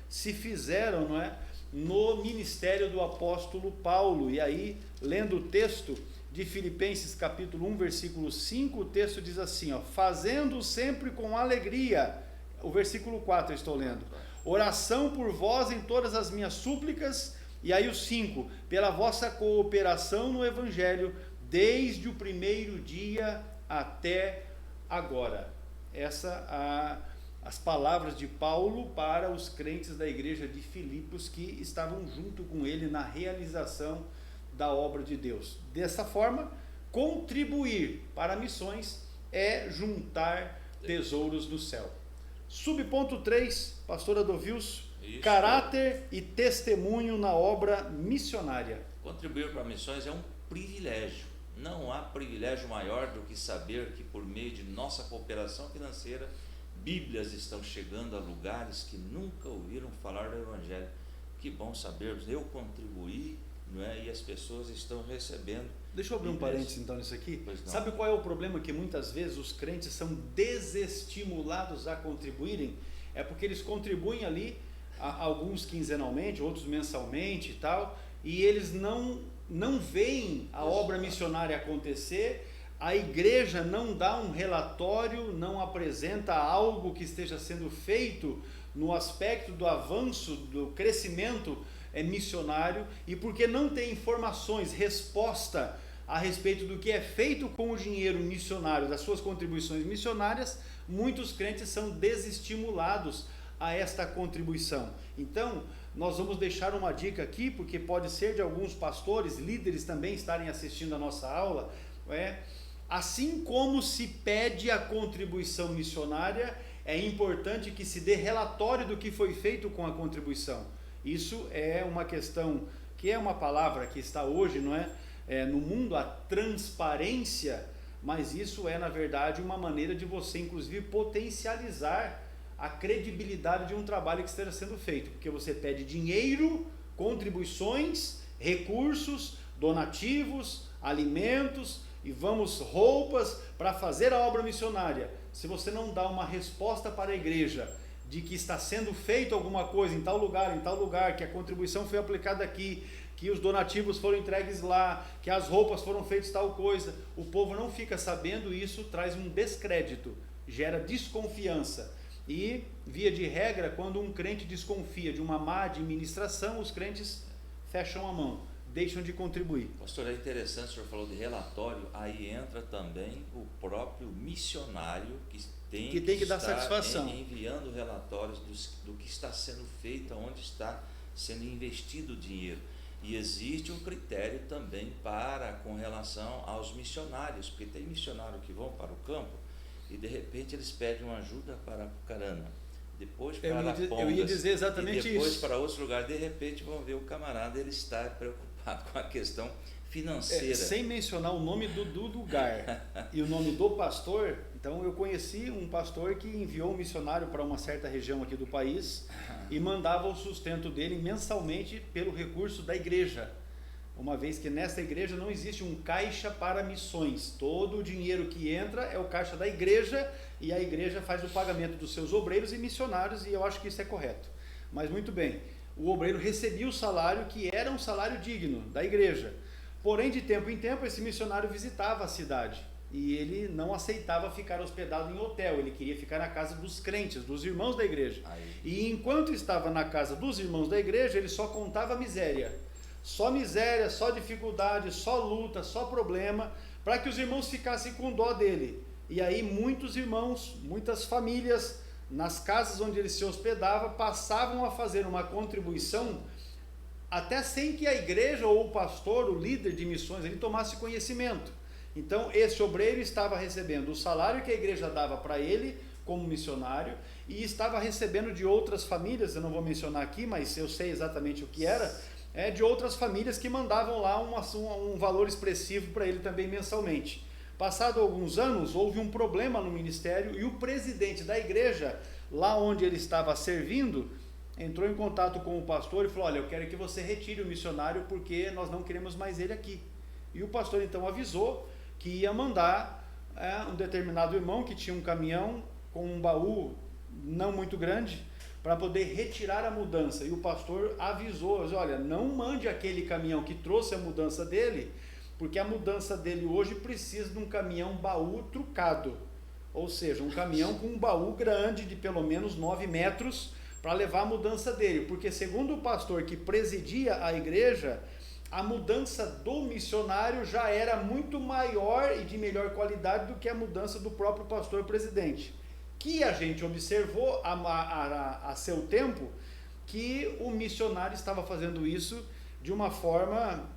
[SPEAKER 1] se fizeram, não é? No ministério do apóstolo Paulo. E aí, lendo o texto de Filipenses capítulo 1, versículo 5, o texto diz assim, fazendo sempre com alegria, o versículo 4 eu estou lendo, oração por vós em todas as minhas súplicas, e aí o 5, pela vossa cooperação no Evangelho, desde o primeiro dia até agora. As palavras de Paulo para os crentes da igreja de Filipos que estavam junto com ele na realização da obra de Deus. Dessa forma, contribuir para missões é juntar tesouros no céu. Subponto 3, pastor Adovilso, caráter e testemunho na obra missionária.
[SPEAKER 2] Contribuir para missões é um privilégio. Não há privilégio maior do que saber que por meio de nossa cooperação financeira, Bíblias estão chegando a lugares que nunca ouviram falar do Evangelho. Que bom sabermos, eu contribuí, não é? E as pessoas estão recebendo.
[SPEAKER 1] Deixa eu abrir um parênteses então nisso aqui. Sabe qual é o problema? Que muitas vezes os crentes são desestimulados a contribuírem? É porque eles contribuem ali, alguns quinzenalmente, outros mensalmente e tal, e eles não veem a obra missionária acontecer. A igreja não dá um relatório, não apresenta algo que esteja sendo feito no aspecto do avanço, do crescimento missionário, e porque não tem informações, resposta a respeito do que é feito com o dinheiro missionário, das suas contribuições missionárias, muitos crentes são desestimulados a esta contribuição. Então, nós vamos deixar uma dica aqui, porque pode ser de alguns pastores, líderes também estarem assistindo a nossa aula, assim como se pede a contribuição missionária, é importante que se dê relatório do que foi feito com a contribuição. Isso é uma questão, que é uma palavra que está hoje, não é? No mundo, a transparência, mas isso é, na verdade, uma maneira de você, inclusive, potencializar a credibilidade de um trabalho que esteja sendo feito, porque você pede dinheiro, contribuições, recursos, donativos, alimentos, e vamos roupas para fazer a obra missionária, se você não dá uma resposta para a igreja de que está sendo feito alguma coisa em tal lugar, que a contribuição foi aplicada aqui, que os donativos foram entregues lá, que as roupas foram feitas tal coisa, o povo não fica sabendo, isso traz um descrédito, gera desconfiança. E, via de regra, quando um crente desconfia de uma má administração, os crentes fecham a mão, deixam de contribuir.
[SPEAKER 2] Pastor, é interessante, o senhor falou de relatório, aí entra também o próprio missionário que tem que
[SPEAKER 1] dar satisfação,
[SPEAKER 2] enviando relatórios do que está sendo feito, onde está sendo investido o dinheiro. E existe um critério também com relação aos missionários, porque tem missionários que vão para o campo e de repente eles pedem uma ajuda para Apucarana, depois para Arapongas,
[SPEAKER 1] eu ia dizer exatamente
[SPEAKER 2] e depois
[SPEAKER 1] isso.
[SPEAKER 2] para outro lugar, de repente vão ver o camarada, ele está preocupado com a questão financeira.
[SPEAKER 1] Sem mencionar o nome do lugar e o nome do pastor. Então eu conheci um pastor que enviou um missionário para uma certa região aqui do país e mandava o sustento dele mensalmente pelo recurso da igreja, uma vez que nessa igreja não existe um caixa para missões, todo o dinheiro que entra é o caixa da igreja e a igreja faz o pagamento dos seus obreiros e missionários, e eu acho que isso é correto. Mas muito bem, o obreiro recebia o salário que era um salário digno da igreja, porém de tempo em tempo esse missionário visitava a cidade e ele não aceitava ficar hospedado em hotel, ele queria ficar na casa dos crentes, dos irmãos da igreja. E enquanto estava na casa dos irmãos da igreja, ele só contava miséria, só dificuldade, só luta, só problema, para que os irmãos ficassem com dó dele. E aí muitos irmãos, muitas famílias, nas casas onde ele se hospedava, passavam a fazer uma contribuição, até sem que a igreja ou o pastor, o líder de missões, ele tomasse conhecimento. Então esse obreiro estava recebendo o salário que a igreja dava para ele como missionário, e estava recebendo de outras famílias, eu não vou mencionar aqui, mas eu sei exatamente o que era, de outras famílias que mandavam lá um valor expressivo para ele também mensalmente. Passado alguns anos, houve um problema no ministério e o presidente da igreja, lá onde ele estava servindo, entrou em contato com o pastor e falou: olha, eu quero que você retire o missionário porque nós não queremos mais ele aqui. E o pastor então avisou que ia mandar um determinado irmão que tinha um caminhão com um baú não muito grande, para poder retirar a mudança. E o pastor avisou: olha, não mande aquele caminhão que trouxe a mudança dele, porque a mudança dele hoje precisa de um caminhão baú trucado, ou seja, um caminhão com um baú grande de pelo menos 9 metros para levar a mudança dele, porque segundo o pastor que presidia a igreja, a mudança do missionário já era muito maior e de melhor qualidade do que a mudança do próprio pastor presidente, que a gente observou a seu tempo que o missionário estava fazendo isso de uma forma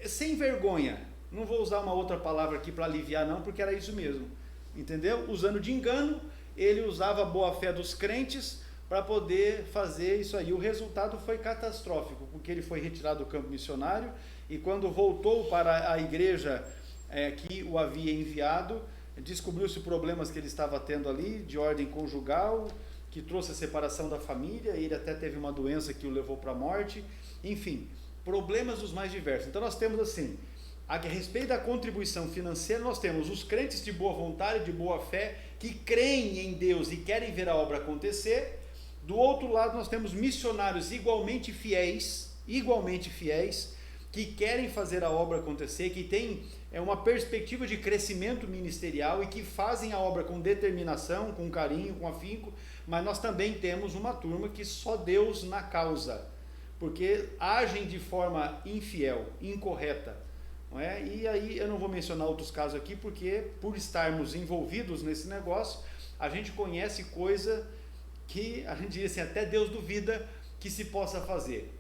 [SPEAKER 1] sem vergonha. Não vou usar uma outra palavra aqui para aliviar não, porque era isso mesmo, entendeu? Usando de engano, ele usava a boa fé dos crentes para poder fazer isso aí. O resultado foi catastrófico, porque ele foi retirado do campo missionário e quando voltou para a igreja que o havia enviado, descobriu-se problemas que ele estava tendo ali, de ordem conjugal, que trouxe a separação da família, ele até teve uma doença que o levou para a morte, enfim, problemas dos mais diversos. Então nós temos assim, a respeito da contribuição financeira, nós temos os crentes de boa vontade, de boa fé, que creem em Deus e querem ver a obra acontecer. Do outro lado nós temos missionários igualmente fiéis, que querem fazer a obra acontecer, que têm uma perspectiva de crescimento ministerial e que fazem a obra com determinação, com carinho, com afinco, mas nós também temos uma turma que só Deus na causa, porque agem de forma infiel, incorreta, não é? E aí eu não vou mencionar outros casos aqui, porque por estarmos envolvidos nesse negócio, a gente conhece coisa que a gente diz assim, até Deus duvida que se possa fazer.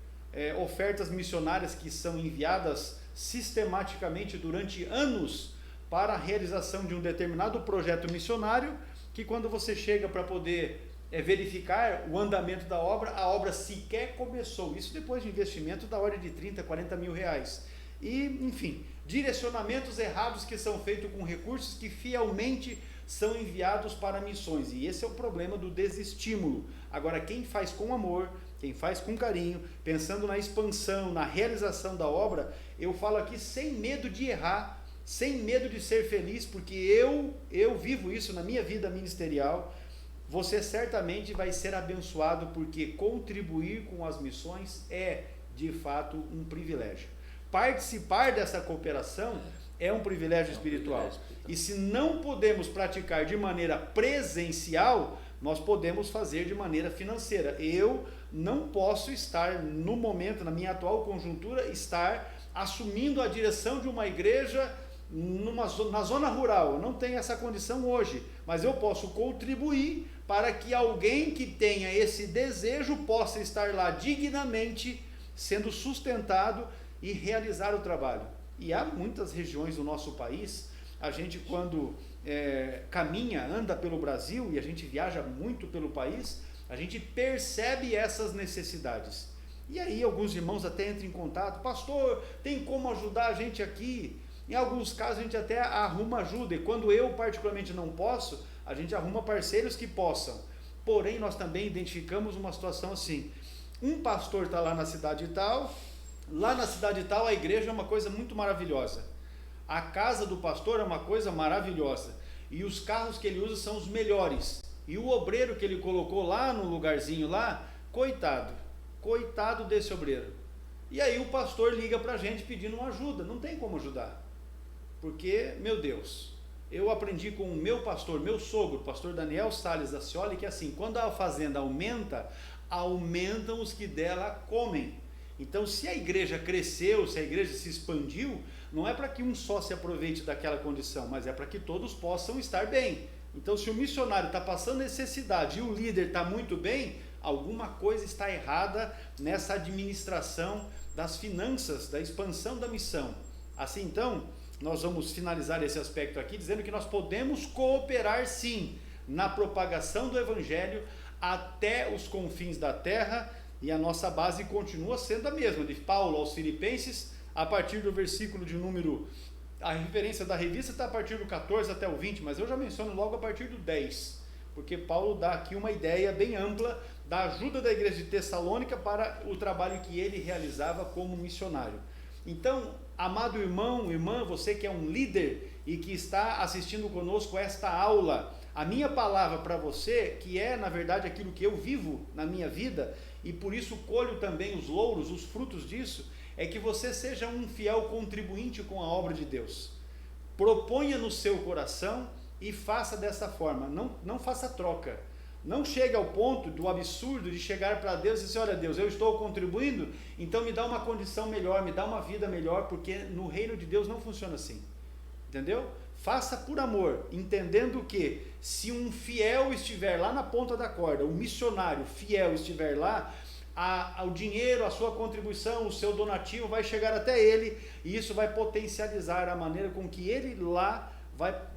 [SPEAKER 1] Ofertas missionárias que são enviadas sistematicamente durante anos para a realização de um determinado projeto missionário, que quando você chega para poder verificar o andamento da obra, a obra sequer começou. Isso depois de investimento da ordem de 30, 40 mil reais. E, enfim, direcionamentos errados que são feitos com recursos que fielmente são enviados para missões, e esse é o problema do desestímulo. Agora, quem faz com amor, quem faz com carinho, pensando na expansão, na realização da obra, eu falo aqui sem medo de errar, sem medo de ser feliz, porque eu vivo isso na minha vida ministerial. Você certamente vai ser abençoado, porque contribuir com as missões é, de fato, um privilégio. Participar dessa cooperação é um privilégio espiritual. E se não podemos praticar de maneira presencial, nós podemos fazer de maneira financeira. Eu não posso estar, no momento, na minha atual conjuntura, estar assumindo a direção de uma igreja na zona rural. Eu não tenho essa condição hoje, mas eu posso contribuir para que alguém que tenha esse desejo possa estar lá dignamente, sendo sustentado e realizar o trabalho. E há muitas regiões do nosso país, a gente quando caminha, anda pelo Brasil, e a gente viaja muito pelo país, a gente percebe essas necessidades. E aí alguns irmãos até entram em contato: pastor, tem como ajudar a gente aqui? Em alguns casos a gente até arruma ajuda, e quando eu particularmente não posso, a gente arruma parceiros que possam. Porém, nós também identificamos uma situação assim: um pastor está lá na cidade tal, a igreja é uma coisa muito maravilhosa, a casa do pastor é uma coisa maravilhosa, e os carros que ele usa são os melhores, e o obreiro que ele colocou lá no lugarzinho lá, coitado desse obreiro. E aí o pastor liga para a gente pedindo uma ajuda. Não tem como ajudar, porque, meu Deus, eu aprendi com o meu pastor, meu sogro, pastor Daniel Salles da Cioli, que assim, quando a fazenda aumentam os que dela comem. Então, se a igreja cresceu, se a igreja se expandiu, não é para que um só se aproveite daquela condição, mas é para que todos possam estar bem. Então, se o missionário está passando necessidade e o líder está muito bem, alguma coisa está errada nessa administração das finanças, da expansão da missão. Assim, então, nós vamos finalizar esse aspecto aqui, dizendo que nós podemos cooperar sim, na propagação do Evangelho até os confins da terra, e a nossa base continua sendo a mesma, de Paulo aos Filipenses, a partir do versículo de número, a referência da revista está a partir do 14 até o 20, mas eu já menciono logo a partir do 10, porque Paulo dá aqui uma ideia bem ampla da ajuda da igreja de Tessalônica para o trabalho que ele realizava como missionário. Então, amado irmão, irmã, você que é um líder e que está assistindo conosco esta aula, a minha palavra para você, que é na verdade aquilo que eu vivo na minha vida, e por isso colho também os louros, os frutos disso, é que você seja um fiel contribuinte com a obra de Deus. Proponha no seu coração e faça dessa forma, não faça troca. Não chegue ao ponto do absurdo de chegar para Deus e dizer: olha Deus, eu estou contribuindo, então me dá uma condição melhor, me dá uma vida melhor, porque no reino de Deus não funciona assim. Entendeu? Faça por amor, entendendo que se um fiel estiver lá na ponta da corda, um missionário fiel estiver lá, o dinheiro, a sua contribuição, o seu donativo vai chegar até ele, e isso vai potencializar a maneira com que ele lá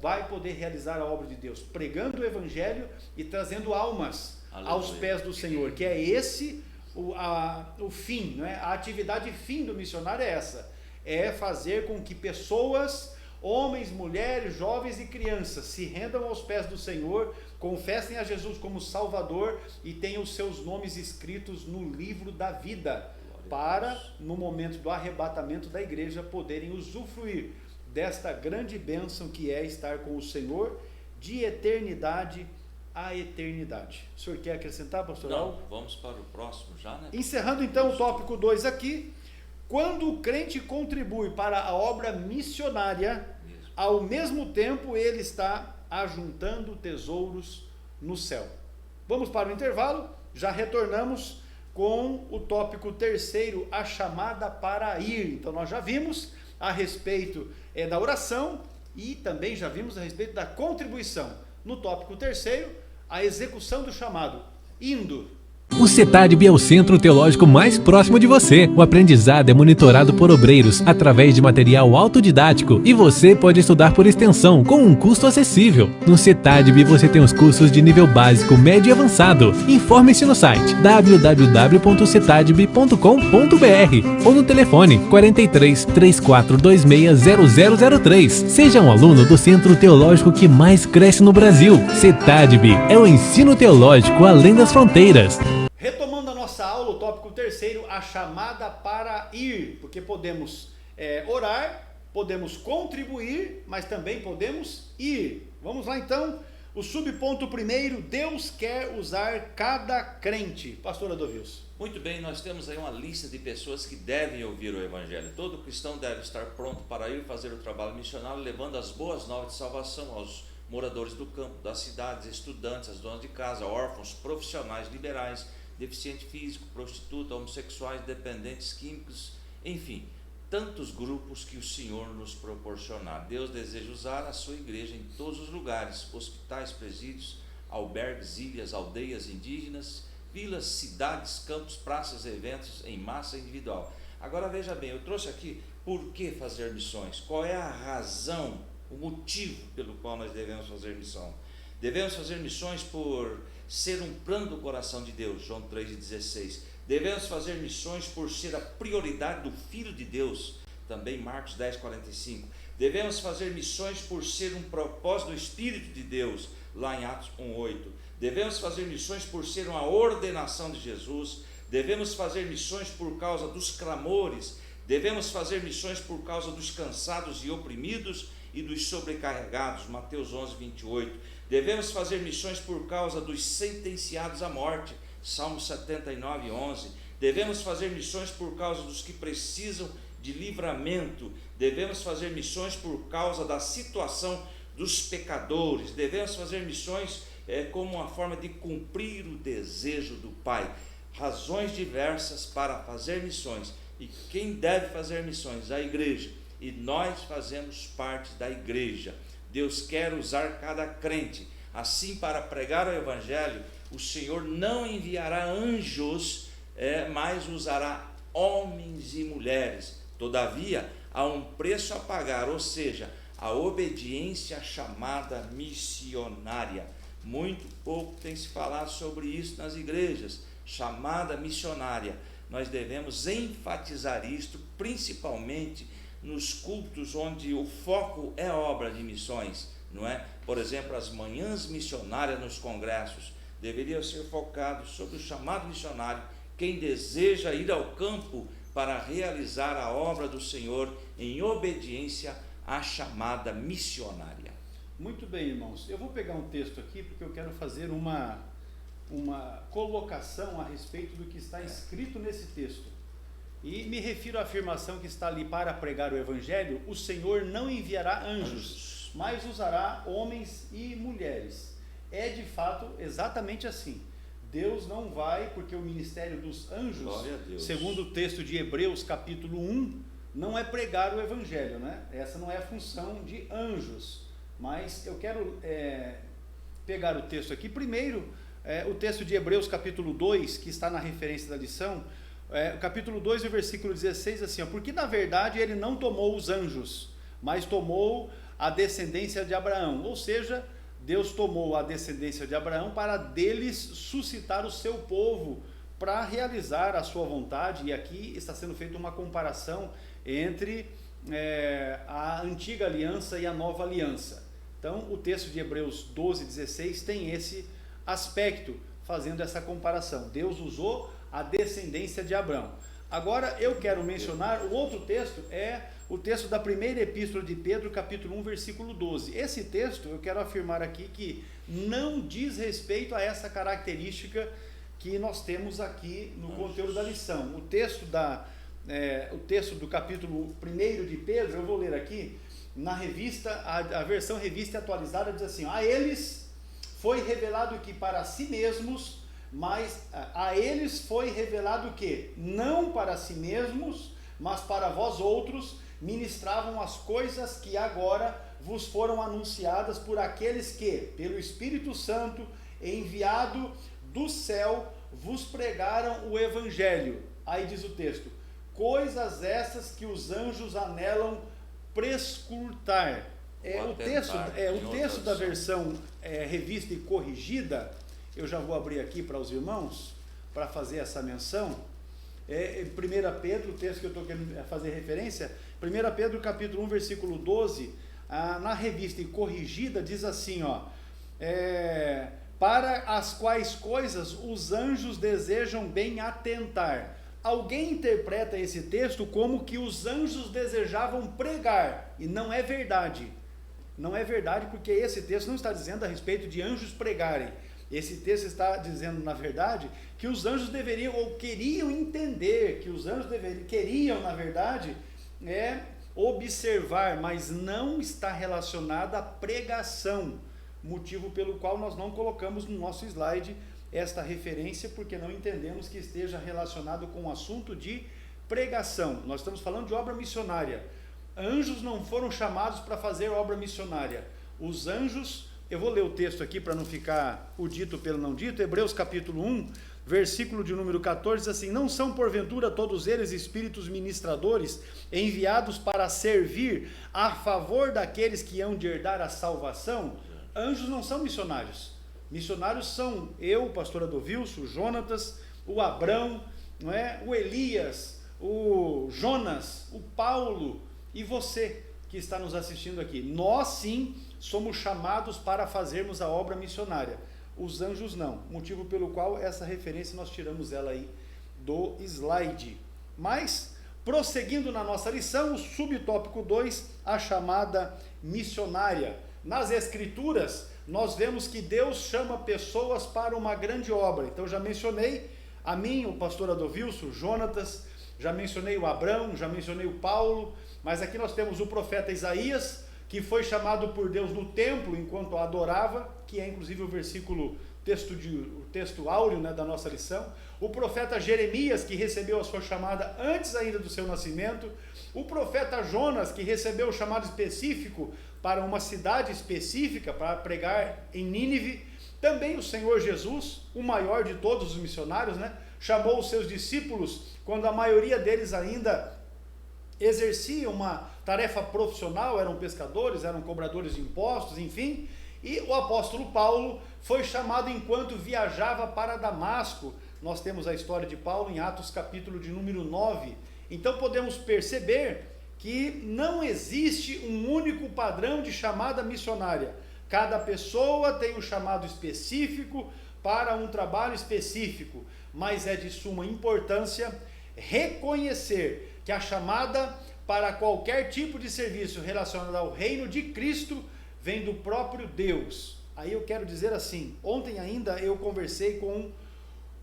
[SPEAKER 1] vai poder realizar a obra de Deus, pregando o Evangelho e trazendo almas aos pés do Senhor, que é esse o fim, não é? A atividade fim do missionário é essa, é fazer com que pessoas, homens, mulheres, jovens e crianças se rendam aos pés do Senhor, confessem a Jesus como Salvador e tenham os seus nomes escritos no livro da vida, para, no momento do arrebatamento da igreja, poderem usufruir desta grande bênção que é estar com o Senhor de eternidade a eternidade. O senhor quer acrescentar, pastor?
[SPEAKER 2] Não, vamos para o próximo já, né?
[SPEAKER 1] Encerrando então o tópico 2 aqui, quando o crente contribui para a obra missionária, ao mesmo tempo ele está ajuntando tesouros no céu. Vamos para o intervalo, já retornamos com o tópico 3º, a chamada para ir. Então nós já vimos a respeito da oração e também já vimos a respeito da contribuição. No tópico 3º, a execução do chamado, indo.
[SPEAKER 4] O CETADB é o centro teológico mais próximo de você. O aprendizado é monitorado por obreiros através de material autodidático e você pode estudar por extensão com um custo acessível. No CETADB você tem os cursos de nível básico, médio e avançado. Informe-se no site www.cetadb.com.br ou no telefone 43 3426 0003. Seja um aluno do centro teológico que mais cresce no Brasil. CETADB é o ensino teológico além das fronteiras.
[SPEAKER 1] Retomando a nossa aula, o tópico 3º, a chamada para ir, porque podemos orar podemos contribuir, mas também podemos ir. Vamos lá então, o subponto primeiro, Deus quer usar cada crente. Pastor Adovilson.
[SPEAKER 2] Muito bem, nós temos aí uma lista de pessoas que devem ouvir o Evangelho. Todo cristão deve estar pronto para ir fazer o trabalho missionário, levando as boas novas de salvação aos moradores do campo, das cidades, estudantes, as donas de casa, órfãos, profissionais liberais, deficiente físico, prostituta, homossexuais, dependentes químicos, enfim, tantos grupos que o Senhor nos proporcionar. Deus deseja usar a sua igreja em todos os lugares, hospitais, presídios, albergues, ilhas, aldeias indígenas, vilas, cidades, campos, praças, eventos em massa individual. Agora veja bem, eu trouxe aqui por que fazer missões, qual é a razão, o motivo pelo qual nós devemos fazer missão. Devemos fazer missões por ser um plano do coração de Deus, João 3,16. Devemos fazer missões por ser a prioridade do Filho de Deus, também Marcos 10,45. Devemos fazer missões por ser um propósito do Espírito de Deus, lá em Atos 1,8. Devemos fazer missões por ser uma ordenação de Jesus. Devemos fazer missões por causa dos clamores. Devemos fazer missões por causa dos cansados e oprimidos e dos sobrecarregados, Mateus 11,28. Devemos fazer missões por causa dos sentenciados à morte, Salmo 79,11. Devemos fazer missões por causa dos que precisam de livramento. Devemos fazer missões por causa da situação dos pecadores. Devemos fazer missões como uma forma de cumprir o desejo do Pai. Razões diversas para fazer missões. E quem deve fazer missões? A igreja. E nós fazemos parte da igreja. Deus quer usar cada crente. Assim, para pregar o Evangelho, o Senhor não enviará anjos, mas usará homens e mulheres. Todavia, há um preço a pagar, ou seja, a obediência à chamada missionária. Muito pouco tem se falado sobre isso nas igrejas. Chamada missionária. Nós devemos enfatizar isto, principalmente nos cultos onde o foco é a obra de missões, não é? Por exemplo, as manhãs missionárias nos congressos deveriam ser focados sobre o chamado missionário, quem deseja ir ao campo para realizar a obra do Senhor em obediência à chamada missionária.
[SPEAKER 1] Muito bem, irmãos. Eu vou pegar um texto aqui porque eu quero fazer uma colocação a respeito do que está escrito nesse texto. E me refiro à afirmação que está ali: para pregar o Evangelho, o Senhor não enviará anjos, mas usará homens e mulheres. É de fato exatamente assim. Deus não vai, porque o ministério dos anjos, segundo o texto de Hebreus capítulo 1, não é pregar o Evangelho, né? Essa não é a função de anjos. Mas eu quero pegar o texto aqui. Primeiro, o texto de Hebreus capítulo 2, que está na referência da lição. Capítulo 2, versículo 16, assim, porque na verdade ele não tomou os anjos, mas tomou a descendência de Abraão, ou seja, Deus tomou a descendência de Abraão para deles suscitar o seu povo, para realizar a sua vontade. E aqui está sendo feita uma comparação entre a antiga aliança e a nova aliança. Então o texto de Hebreus 12, 16 tem esse aspecto, fazendo essa comparação. Deus usou a descendência de Abraão. Agora eu quero mencionar o outro texto, o texto da primeira epístola de Pedro, capítulo 1, versículo 12. Esse texto eu quero afirmar aqui que não diz respeito a essa característica que nós temos aqui no conteúdo da lição. O texto do capítulo 1 de Pedro, eu vou ler aqui, na revista, a versão revista atualizada diz assim: a eles foi revelado que para si mesmos, mas a eles foi revelado que, não para si mesmos, mas para vós outros, ministravam as coisas que agora vos foram anunciadas por aqueles que, pelo Espírito Santo, enviado do céu, vos pregaram o Evangelho. Aí diz o texto: coisas essas que os anjos anelam prescrutar. O texto da versão revista e corrigida, eu já vou abrir aqui para os irmãos, para fazer essa menção. 1 Pedro, o texto que eu estou querendo fazer referência, 1 Pedro capítulo 1, versículo 12, na revista e corrigida, diz assim, para as quais coisas os anjos desejam bem atentar, alguém interpreta esse texto como que os anjos desejavam pregar, e não é verdade. Não é verdade, porque esse texto não está dizendo a respeito de anjos pregarem. Esse texto está dizendo, na verdade, que os anjos deveriam, ou queriam entender, que os anjos queriam, na verdade, observar, mas não está relacionado à pregação, motivo pelo qual nós não colocamos no nosso slide esta referência, porque não entendemos que esteja relacionado com o assunto de pregação. Nós estamos falando de obra missionária. Anjos não foram chamados para fazer obra missionária. Os anjos, eu vou ler o texto aqui para não ficar o dito pelo não dito, Hebreus capítulo 1, versículo de número 14, diz assim: não são porventura todos eles espíritos ministradores, enviados para servir a favor daqueles que hão de herdar a salvação? Anjos não são missionários. Missionários são eu, o pastor Adovilso, o Jonatas, o Abrão, não é? O Elias, o Jonas, o Paulo e você que está nos assistindo aqui. Nós sim somos chamados para fazermos a obra missionária. Os anjos não, motivo pelo qual essa referência nós tiramos ela aí do slide. Mas, prosseguindo na nossa lição, o subtópico 2, a chamada missionária. Nas Escrituras, nós vemos que Deus chama pessoas para uma grande obra. Então, já mencionei a mim, o pastor Adovilso, o Jonatas, já mencionei o Abrão, já mencionei o Paulo, mas aqui nós temos o profeta Isaías, que foi chamado por Deus no templo enquanto adorava, que é inclusive o versículo, o texto áureo, né, da nossa lição. O profeta Jeremias, que recebeu a sua chamada antes ainda do seu nascimento. O profeta Jonas, que recebeu o chamado específico para uma cidade específica, para pregar em Nínive. Também o Senhor Jesus, o maior de todos os missionários, né, chamou os seus discípulos, quando a maioria deles ainda exercia uma tarefa profissional, eram pescadores, eram cobradores de impostos, enfim, e o apóstolo Paulo foi chamado enquanto viajava para Damasco. Nós temos a história de Paulo em Atos capítulo de número 9, então podemos perceber que não existe um único padrão de chamada missionária, cada pessoa tem um chamado específico para um trabalho específico, mas é de suma importância reconhecer que a chamada para qualquer tipo de serviço relacionado ao reino de Cristo vem do próprio Deus. Aí eu quero dizer assim, ontem ainda eu conversei com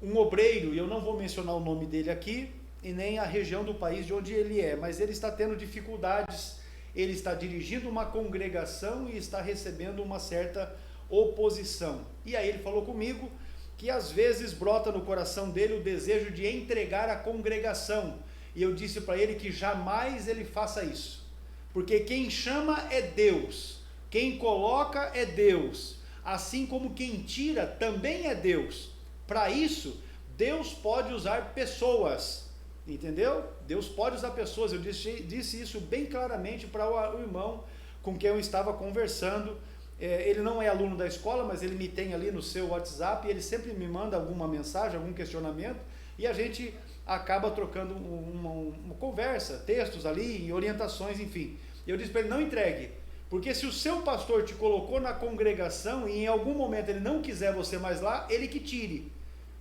[SPEAKER 1] um obreiro, e eu não vou mencionar o nome dele aqui, e nem a região do país de onde ele é, mas ele está tendo dificuldades, ele está dirigindo uma congregação e está recebendo uma certa oposição. E aí ele falou comigo que às vezes brota no coração dele o desejo de entregar a congregação, e eu disse para ele que jamais ele faça isso, porque quem chama é Deus, quem coloca é Deus, assim como quem tira também é Deus. Para isso, Deus pode usar pessoas, entendeu? Deus pode usar pessoas. Eu disse isso bem claramente para o irmão com quem eu estava conversando. Ele não é aluno da escola, mas ele me tem ali no seu WhatsApp, e ele sempre me manda alguma mensagem, algum questionamento, e a gente acaba trocando uma conversa, textos ali, orientações, enfim. Eu disse para ele: não entregue, porque se o seu pastor te colocou na congregação e em algum momento ele não quiser você mais lá, ele que tire,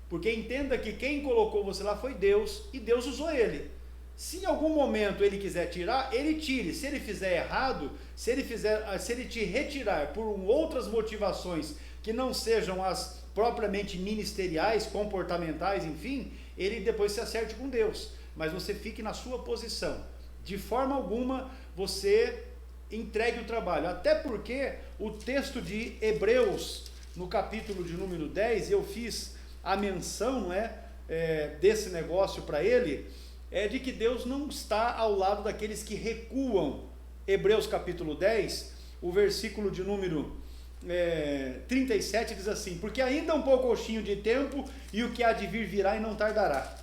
[SPEAKER 1] porque entenda que quem colocou você lá foi Deus, e Deus usou ele. Se em algum momento ele quiser tirar, ele tire. Se ele fizer errado, se ele te retirar por outras motivações que não sejam as propriamente ministeriais, comportamentais, enfim, ele depois se acerte com Deus, mas você fique na sua posição. De forma alguma você entregue o trabalho, até porque o texto de Hebreus, no capítulo de número 10, eu fiz a menção, desse negócio para ele, de que Deus não está ao lado daqueles que recuam. Hebreus capítulo 10, o versículo de número 37 diz assim: porque ainda um poucochinho de tempo, e o que há de vir virá e não tardará,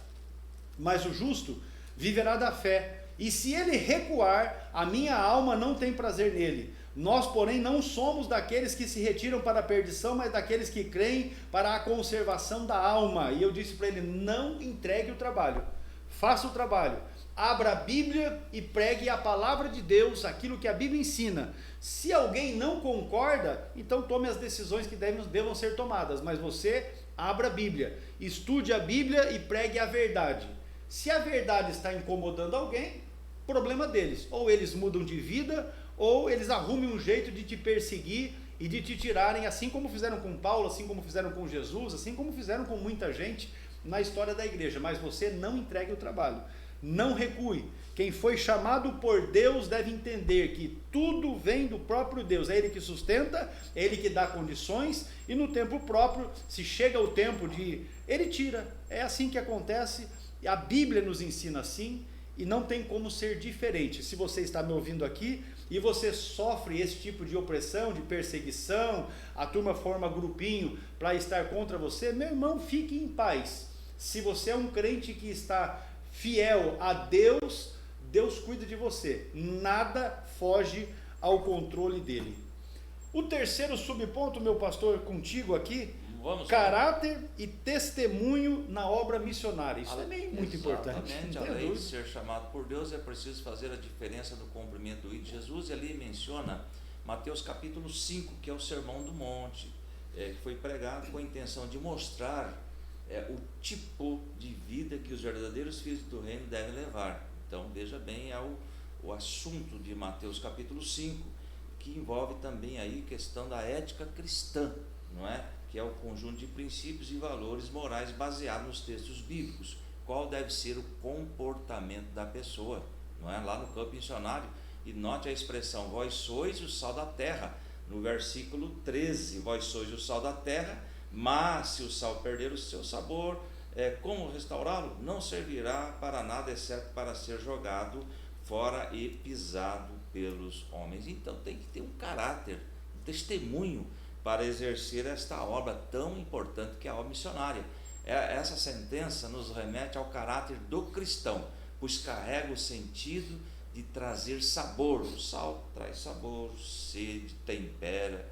[SPEAKER 1] mas o justo viverá da fé, e se ele recuar, a minha alma não tem prazer nele. Nós, porém, não somos daqueles que se retiram para a perdição, mas daqueles que creem para a conservação da alma. E eu disse para ele: não entregue o trabalho, faça o trabalho, abra a Bíblia e pregue a palavra de Deus, aquilo que a Bíblia ensina. Se alguém não concorda, então tome as decisões que devam ser tomadas, mas você abra a Bíblia, estude a Bíblia e pregue a verdade. Se a verdade está incomodando alguém, problema deles. Ou eles mudam de vida, ou eles arrumem um jeito de te perseguir e de te tirarem, assim como fizeram com Paulo, assim como fizeram com Jesus, assim como fizeram com muita gente na história da igreja. Mas você não entregue o trabalho, não recue. Quem foi chamado por Deus deve entender que tudo vem do próprio Deus. É Ele que sustenta, é Ele que dá condições, e no tempo próprio, se chega o tempo de... Ele tira. É assim que acontece, a Bíblia nos ensina assim, e não tem como ser diferente. Se você está me ouvindo aqui e você sofre esse tipo de opressão, de perseguição, a turma forma grupinho para estar contra você, meu irmão, fique em paz. Se você é um crente que está fiel a Deus, Deus cuida de você, nada foge ao controle dele. O terceiro subponto, meu pastor, contigo aqui, caráter e testemunho na obra missionária. Isso também é muito importante.
[SPEAKER 2] Exatamente, além de ser chamado por Deus, é preciso fazer a diferença no cumprimento do ídolo. Jesus ali menciona Mateus capítulo 5, que é o Sermão do Monte, que foi pregado com a intenção de mostrar o tipo de vida que os verdadeiros filhos do reino devem levar. Então veja bem, é o assunto de Mateus capítulo 5, que envolve também aí a questão da ética cristã, não é? Que é o conjunto de princípios e valores morais baseados nos textos bíblicos. Qual deve ser o comportamento da pessoa, não é? Lá no campo missionário, e note a expressão, vós sois o sal da terra, no versículo 13, vós sois o sal da terra, mas se o sal perder o seu sabor, como restaurá-lo? Não servirá para nada, exceto para ser jogado fora e pisado pelos homens. Então tem que ter um caráter, um testemunho para exercer esta obra tão importante que é a obra missionária. Essa sentença nos remete ao caráter do cristão, pois carrega o sentido de trazer sabor. O sal traz sabor, sede, tempera,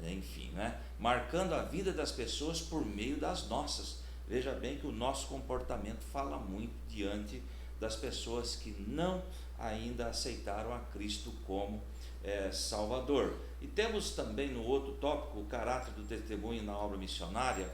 [SPEAKER 2] enfim, né? Marcando a vida das pessoas por meio das nossas. Veja bem que o nosso comportamento fala muito diante das pessoas que não ainda aceitaram a Cristo como Salvador. E temos também no outro tópico o caráter do testemunho na obra missionária.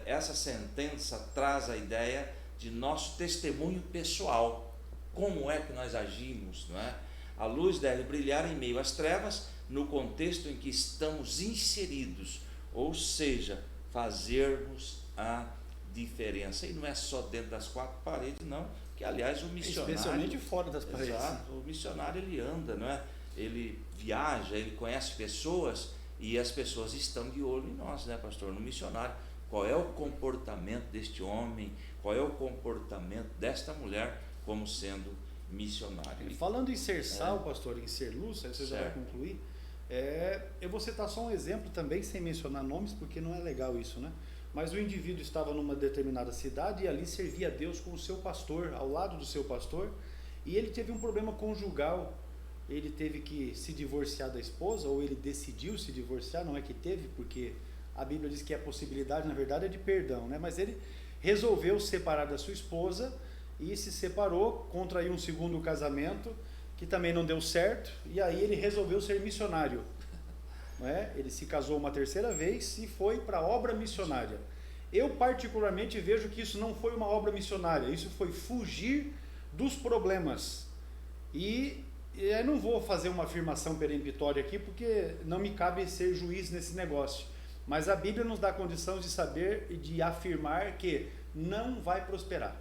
[SPEAKER 2] Essa sentença traz a ideia de nosso testemunho pessoal. Como é que nós agimos, não é? A luz deve brilhar em meio às trevas, no contexto em que estamos inseridos, ou seja, fazermos a diferença. E não é só dentro das quatro paredes, não, que aliás o missionário,
[SPEAKER 1] especialmente fora das paredes.
[SPEAKER 2] Exato, o missionário ele anda, não é? Ele viaja, ele conhece pessoas, e as pessoas estão de olho em nós, né, pastor? No missionário, qual é o comportamento deste homem, qual é o comportamento desta mulher como sendo missionário.
[SPEAKER 1] Falando em ser sal, pastor, em ser luz, aí você já vai concluir. Eu vou citar só um exemplo também, sem mencionar nomes, porque não é legal isso, né? Mas o indivíduo estava numa determinada cidade e ali servia a Deus com o seu pastor, ao lado do seu pastor, e ele teve um problema conjugal. Ele teve que se divorciar da esposa, ou ele decidiu se divorciar, não é que teve, porque a Bíblia diz que a possibilidade, na verdade, é de perdão, né? Mas ele resolveu se separar da sua esposa e se separou, contraiu um segundo casamento, que também não deu certo, e aí ele resolveu ser missionário. Não é? Ele se casou uma terceira vez e foi para a obra missionária. Eu particularmente vejo que isso não foi uma obra missionária, isso foi fugir dos problemas. E eu não vou fazer uma afirmação peremptória aqui, porque não me cabe ser juiz nesse negócio. Mas a Bíblia nos dá condição de saber e de afirmar que não vai prosperar.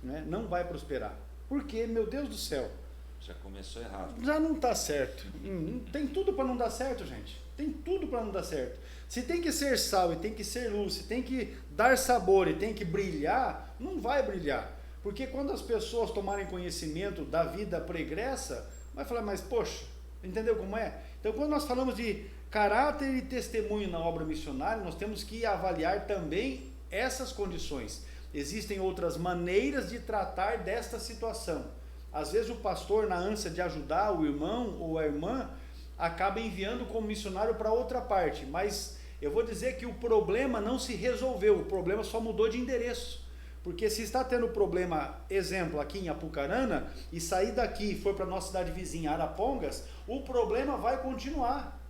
[SPEAKER 1] Né? Não vai prosperar. Porque, meu Deus do céu,
[SPEAKER 2] já começou errado.
[SPEAKER 1] Já não está certo. Tem tudo para não dar certo, gente. Tem tudo para não dar certo. Se tem que ser sal e tem que ser luz, se tem que dar sabor e tem que brilhar, não vai brilhar. Porque quando as pessoas tomarem conhecimento da vida pregressa, vai falar, mas poxa, entendeu como é? Então quando nós falamos de caráter e testemunho na obra missionária, nós temos que avaliar também essas condições. Existem outras maneiras de tratar desta situação. Às vezes o pastor, na ânsia de ajudar o irmão ou a irmã, acaba enviando como missionário para outra parte, mas eu vou dizer que o problema não se resolveu, o problema só mudou de endereço, porque se está tendo problema, exemplo, aqui em Apucarana, e sair daqui e for para a nossa cidade vizinha, Arapongas, o problema vai continuar,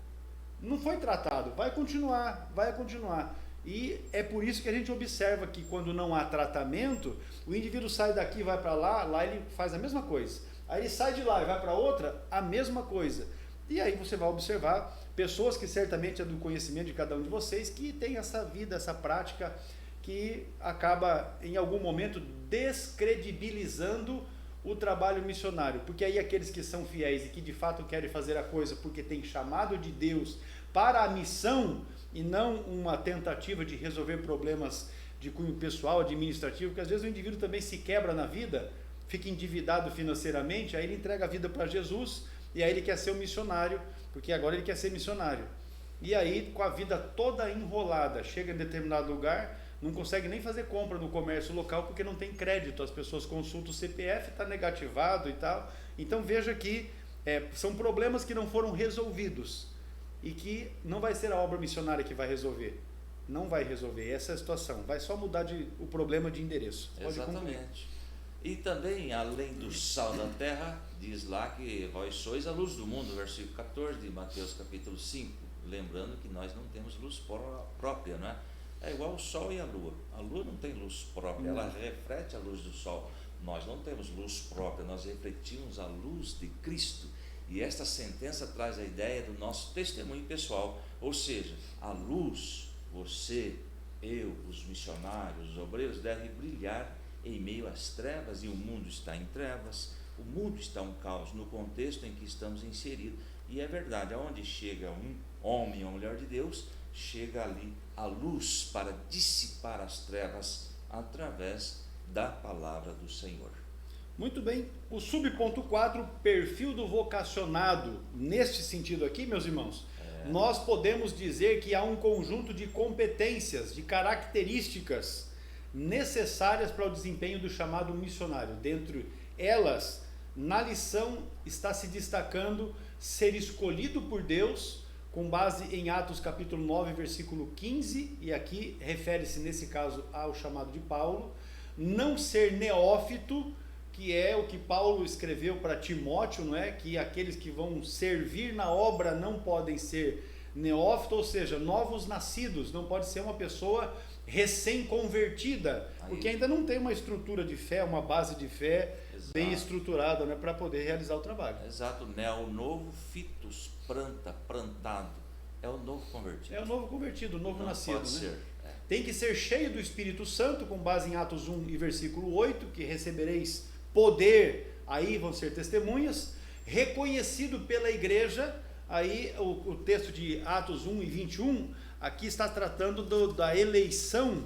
[SPEAKER 1] não foi tratado, vai continuar, E é por isso que a gente observa que quando não há tratamento, o indivíduo sai daqui e vai para lá ele faz a mesma coisa. Aí ele sai de lá e vai para outra, a mesma coisa. E aí você vai observar pessoas que certamente é do conhecimento de cada um de vocês, que tem essa vida, essa prática, que acaba em algum momento descredibilizando o trabalho missionário. Porque aí aqueles que são fiéis e que de fato querem fazer a coisa porque tem chamado de Deus para a missão, e não uma tentativa de resolver problemas de cunho pessoal, administrativo, porque às vezes o indivíduo também se quebra na vida, fica endividado financeiramente, aí ele entrega a vida para Jesus, e aí ele quer ser um missionário, porque agora ele quer ser missionário. E aí, com a vida toda enrolada, chega em determinado lugar, não consegue nem fazer compra no comércio local, porque não tem crédito, as pessoas consultam o CPF, está negativado e tal. Então veja que são problemas que não foram resolvidos, e que não vai ser a obra missionária que vai resolver. Não vai resolver, essa é a situação. Vai só mudar o problema de endereço. Pode
[SPEAKER 2] Exatamente.
[SPEAKER 1] concluir.
[SPEAKER 2] E também, além do sal da terra, diz lá que vós sois a luz do mundo, versículo 14 de Mateus capítulo 5. Lembrando que nós não temos luz própria, não é? É igual o sol e a lua. A lua não tem luz própria, ela reflete a luz do sol. Nós não temos luz própria, nós refletimos a luz de Cristo. E esta sentença traz a ideia do nosso testemunho pessoal, ou seja, a luz, você, eu, os missionários, os obreiros devem brilhar em meio às trevas, e o mundo está em trevas, o mundo está um caos no contexto em que estamos inseridos. E é verdade, aonde chega um homem ou mulher de Deus, chega ali a luz para dissipar as trevas através da palavra do Senhor.
[SPEAKER 1] Muito bem, o subponto 4, perfil do vocacionado. Neste sentido aqui, meus irmãos, nós podemos dizer que há um conjunto de competências, de características necessárias para o desempenho do chamado missionário. Dentre elas, na lição está se destacando ser escolhido por Deus, com base em Atos capítulo 9, versículo 15, e aqui refere-se nesse caso ao chamado de Paulo, não ser neófito, que é o que Paulo escreveu para Timóteo, não é? Que aqueles que vão servir na obra não podem ser neófitos, ou seja, novos nascidos, não pode ser uma pessoa recém-convertida, porque ainda não tem uma estrutura de fé, uma base de fé bem estruturada, né, para poder realizar o trabalho.
[SPEAKER 2] Exato, né? O novo fitus, plantado, é o novo convertido.
[SPEAKER 1] É o novo convertido, o novo
[SPEAKER 2] não
[SPEAKER 1] nascido.
[SPEAKER 2] Pode ser.
[SPEAKER 1] Tem que ser cheio do Espírito Santo, com base em Atos 1 e versículo 8, que recebereis poder, aí vão ser testemunhas, reconhecido pela igreja. Aí o texto de Atos 1 e 21, aqui está tratando da eleição,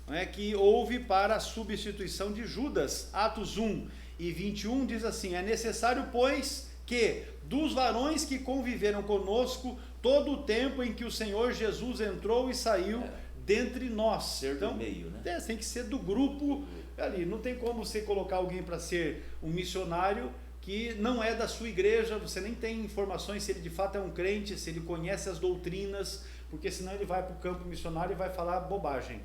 [SPEAKER 1] né, que houve para a substituição de Judas. Atos 1 e 21 diz assim: é necessário, pois, que dos varões que conviveram conosco todo o tempo em que o Senhor Jesus entrou e saiu dentre nós.
[SPEAKER 2] Ser do meio, né?
[SPEAKER 1] Tem que ser do grupo ali. Não tem como você colocar alguém para ser um missionário que não é da sua igreja, você nem tem informações se ele de fato é um crente, se ele conhece as doutrinas, porque senão ele vai para o campo missionário e vai falar bobagem.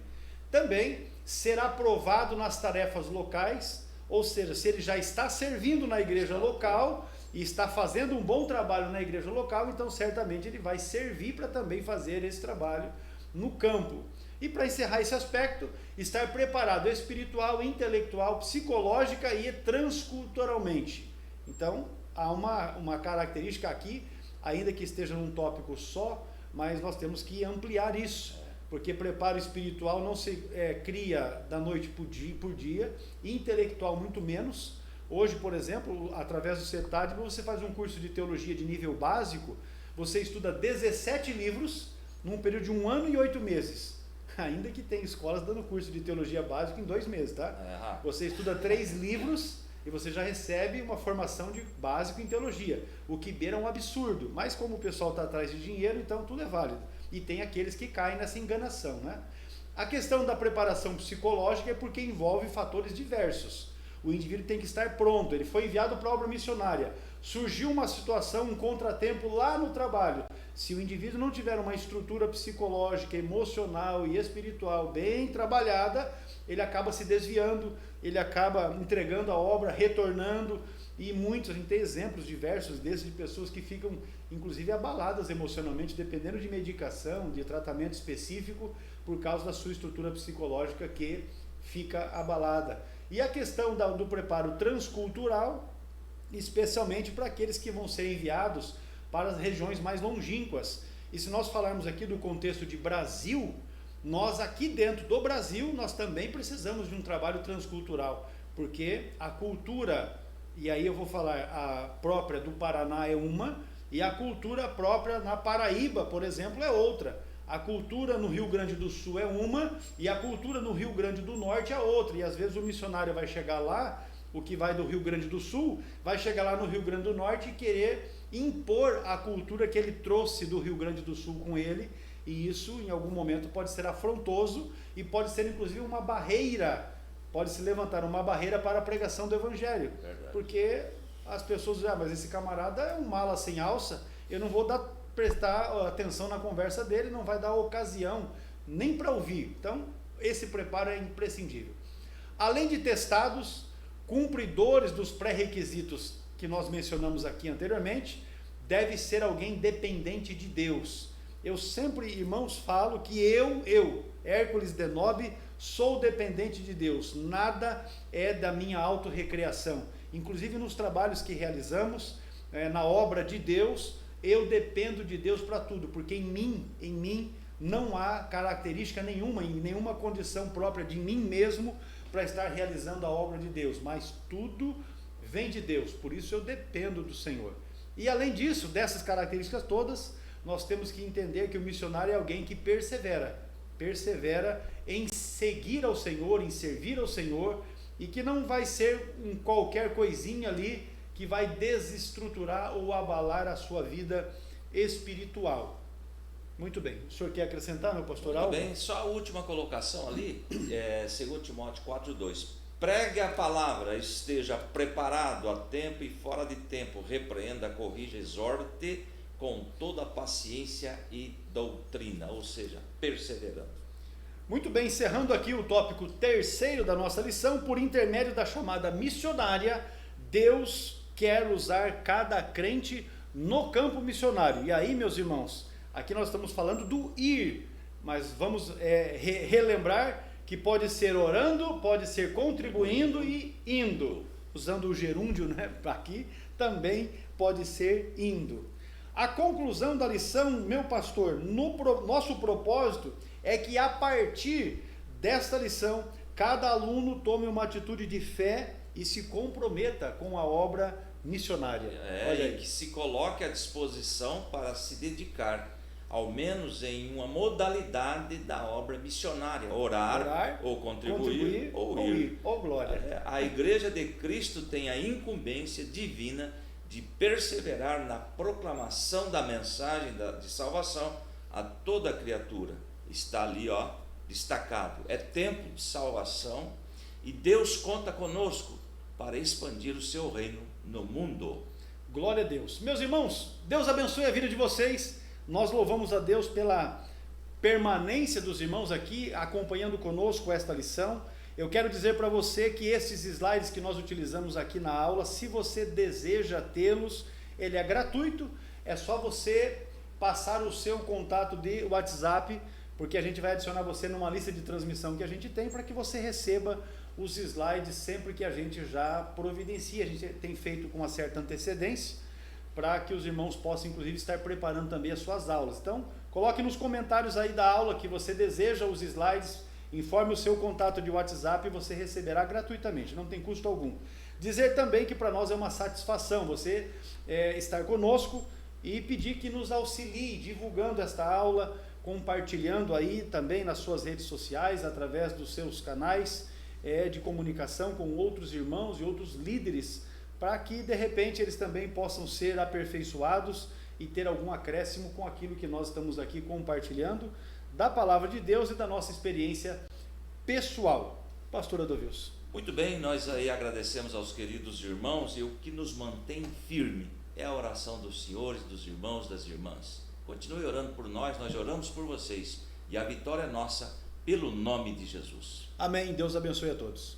[SPEAKER 1] Também ser aprovado nas tarefas locais, ou seja, se ele já está servindo na igreja local e está fazendo um bom trabalho na igreja local, então certamente ele vai servir para também fazer esse trabalho no campo. E para encerrar esse aspecto, estar preparado espiritual, intelectual, psicológica e transculturalmente. Então, há uma característica aqui, ainda que esteja num tópico só, mas nós temos que ampliar isso, porque preparo espiritual não se cria da noite por dia, intelectual muito menos. Hoje, por exemplo, através do CETAD, você faz um curso de teologia de nível básico, você estuda 17 livros num período de 1 ano e 8 meses. Ainda que tem escolas dando curso de teologia básica em 2 meses, tá? Você estuda 3 livros e você já recebe uma formação de básico em teologia, o que beira um absurdo, mas como o pessoal está atrás de dinheiro, então tudo é válido. E tem aqueles que caem nessa enganação, né? A questão da preparação psicológica é porque envolve fatores diversos. O indivíduo tem que estar pronto, ele foi enviado para a obra missionária, surgiu uma situação, um contratempo lá no trabalho. Se o indivíduo não tiver uma estrutura psicológica, emocional e espiritual bem trabalhada, ele acaba se desviando, ele acaba entregando a obra, retornando, E muitos, a gente tem exemplos diversos desses, de pessoas que ficam, inclusive, abaladas emocionalmente, dependendo de medicação, de tratamento específico, por causa da sua estrutura psicológica que fica abalada. E a questão do preparo transcultural, especialmente para aqueles que vão ser enviados para as regiões mais longínquas. E se nós falarmos aqui do contexto de Brasil, nós aqui dentro do Brasil, nós também precisamos de um trabalho transcultural, porque a cultura, e aí eu vou falar, a própria do Paraná é uma, e a cultura própria na Paraíba, por exemplo, é outra. A cultura no Rio Grande do Sul é uma, e a cultura no Rio Grande do Norte é outra. E às vezes o missionário vai chegar lá, o que vai do Rio Grande do Sul, vai chegar lá no Rio Grande do Norte e querer impor a cultura que ele trouxe do Rio Grande do Sul com ele, e isso em algum momento pode ser afrontoso e pode ser inclusive uma barreira, pode se levantar uma barreira para a pregação do Evangelho.
[SPEAKER 2] Verdade.
[SPEAKER 1] Porque as pessoas dizem, mas esse camarada é um mala sem alça, eu não vou prestar atenção na conversa dele, não vai dar ocasião nem para ouvir. Então, esse preparo é imprescindível. Além de testados, cumpridores dos pré-requisitos que nós mencionamos aqui anteriormente, deve ser alguém dependente de Deus. Eu sempre, irmãos, falo que eu, Hércules Denob, sou dependente de Deus. Nada é da minha autorrecreação. Inclusive nos trabalhos que realizamos, na obra de Deus, eu dependo de Deus para tudo, porque em mim não há característica nenhuma, em nenhuma condição própria de mim mesmo para estar realizando a obra de Deus, mas tudo vem de Deus, por isso eu dependo do Senhor. E além disso, dessas características todas, nós temos que entender que o missionário é alguém que persevera em seguir ao Senhor, em servir ao Senhor, e que não vai ser qualquer coisinha ali que vai desestruturar ou abalar a sua vida espiritual. Muito bem. O senhor quer acrescentar, meu pastor Aldo?
[SPEAKER 2] Muito bem. Só a última colocação ali, 2 Timóteo 4:2. Pregue a palavra, esteja preparado a tempo e fora de tempo, repreenda, corrija, exorte com toda paciência e doutrina, ou seja, perseverando.
[SPEAKER 1] Muito bem, encerrando aqui o tópico 3º da nossa lição, por intermédio da chamada missionária, Deus quer usar cada crente no campo missionário. E aí, meus irmãos, aqui nós estamos falando do ir, mas vamos relembrar que pode ser orando, pode ser contribuindo e indo. Usando o gerúndio, né, aqui, também pode ser indo. A conclusão da lição, meu pastor, nosso propósito é que a partir desta lição, cada aluno tome uma atitude de fé e se comprometa com a obra missionária.
[SPEAKER 2] Olha aí. E que se coloque à disposição para se dedicar, ao menos em uma modalidade da obra missionária, orar ou contribuir ou ir.
[SPEAKER 1] Oh, glória.
[SPEAKER 2] A Igreja de Cristo tem a incumbência divina de perseverar na proclamação da mensagem de salvação a toda criatura. Está ali, destacado. É tempo de salvação e Deus conta conosco para expandir o seu reino no mundo.
[SPEAKER 1] Glória a Deus. Meus irmãos, Deus abençoe a vida de vocês. Nós louvamos a Deus pela permanência dos irmãos aqui, acompanhando conosco esta lição. Eu quero dizer para você que esses slides que nós utilizamos aqui na aula, se você deseja tê-los, ele é gratuito, é só você passar o seu contato de WhatsApp, porque a gente vai adicionar você numa lista de transmissão que a gente tem, para que você receba os slides sempre que a gente já providencia. A gente tem feito com uma certa antecedência, para que os irmãos possam, inclusive, estar preparando também as suas aulas. Então, coloque nos comentários aí da aula que você deseja os slides, informe o seu contato de WhatsApp e você receberá gratuitamente, não tem custo algum. Dizer também que para nós é uma satisfação você estar conosco e pedir que nos auxilie divulgando esta aula, compartilhando aí também nas suas redes sociais, através dos seus canais de comunicação com outros irmãos e outros líderes, para que de repente eles também possam ser aperfeiçoados e ter algum acréscimo com aquilo que nós estamos aqui compartilhando da palavra de Deus e da nossa experiência pessoal. Pastor Adovilson.
[SPEAKER 2] Muito bem, nós aí agradecemos aos queridos irmãos, e o que nos mantém firme é a oração dos senhores, dos irmãos, das irmãs. Continue orando por nós oramos por vocês, e a vitória é nossa, pelo nome de Jesus.
[SPEAKER 1] Amém. Deus abençoe a todos.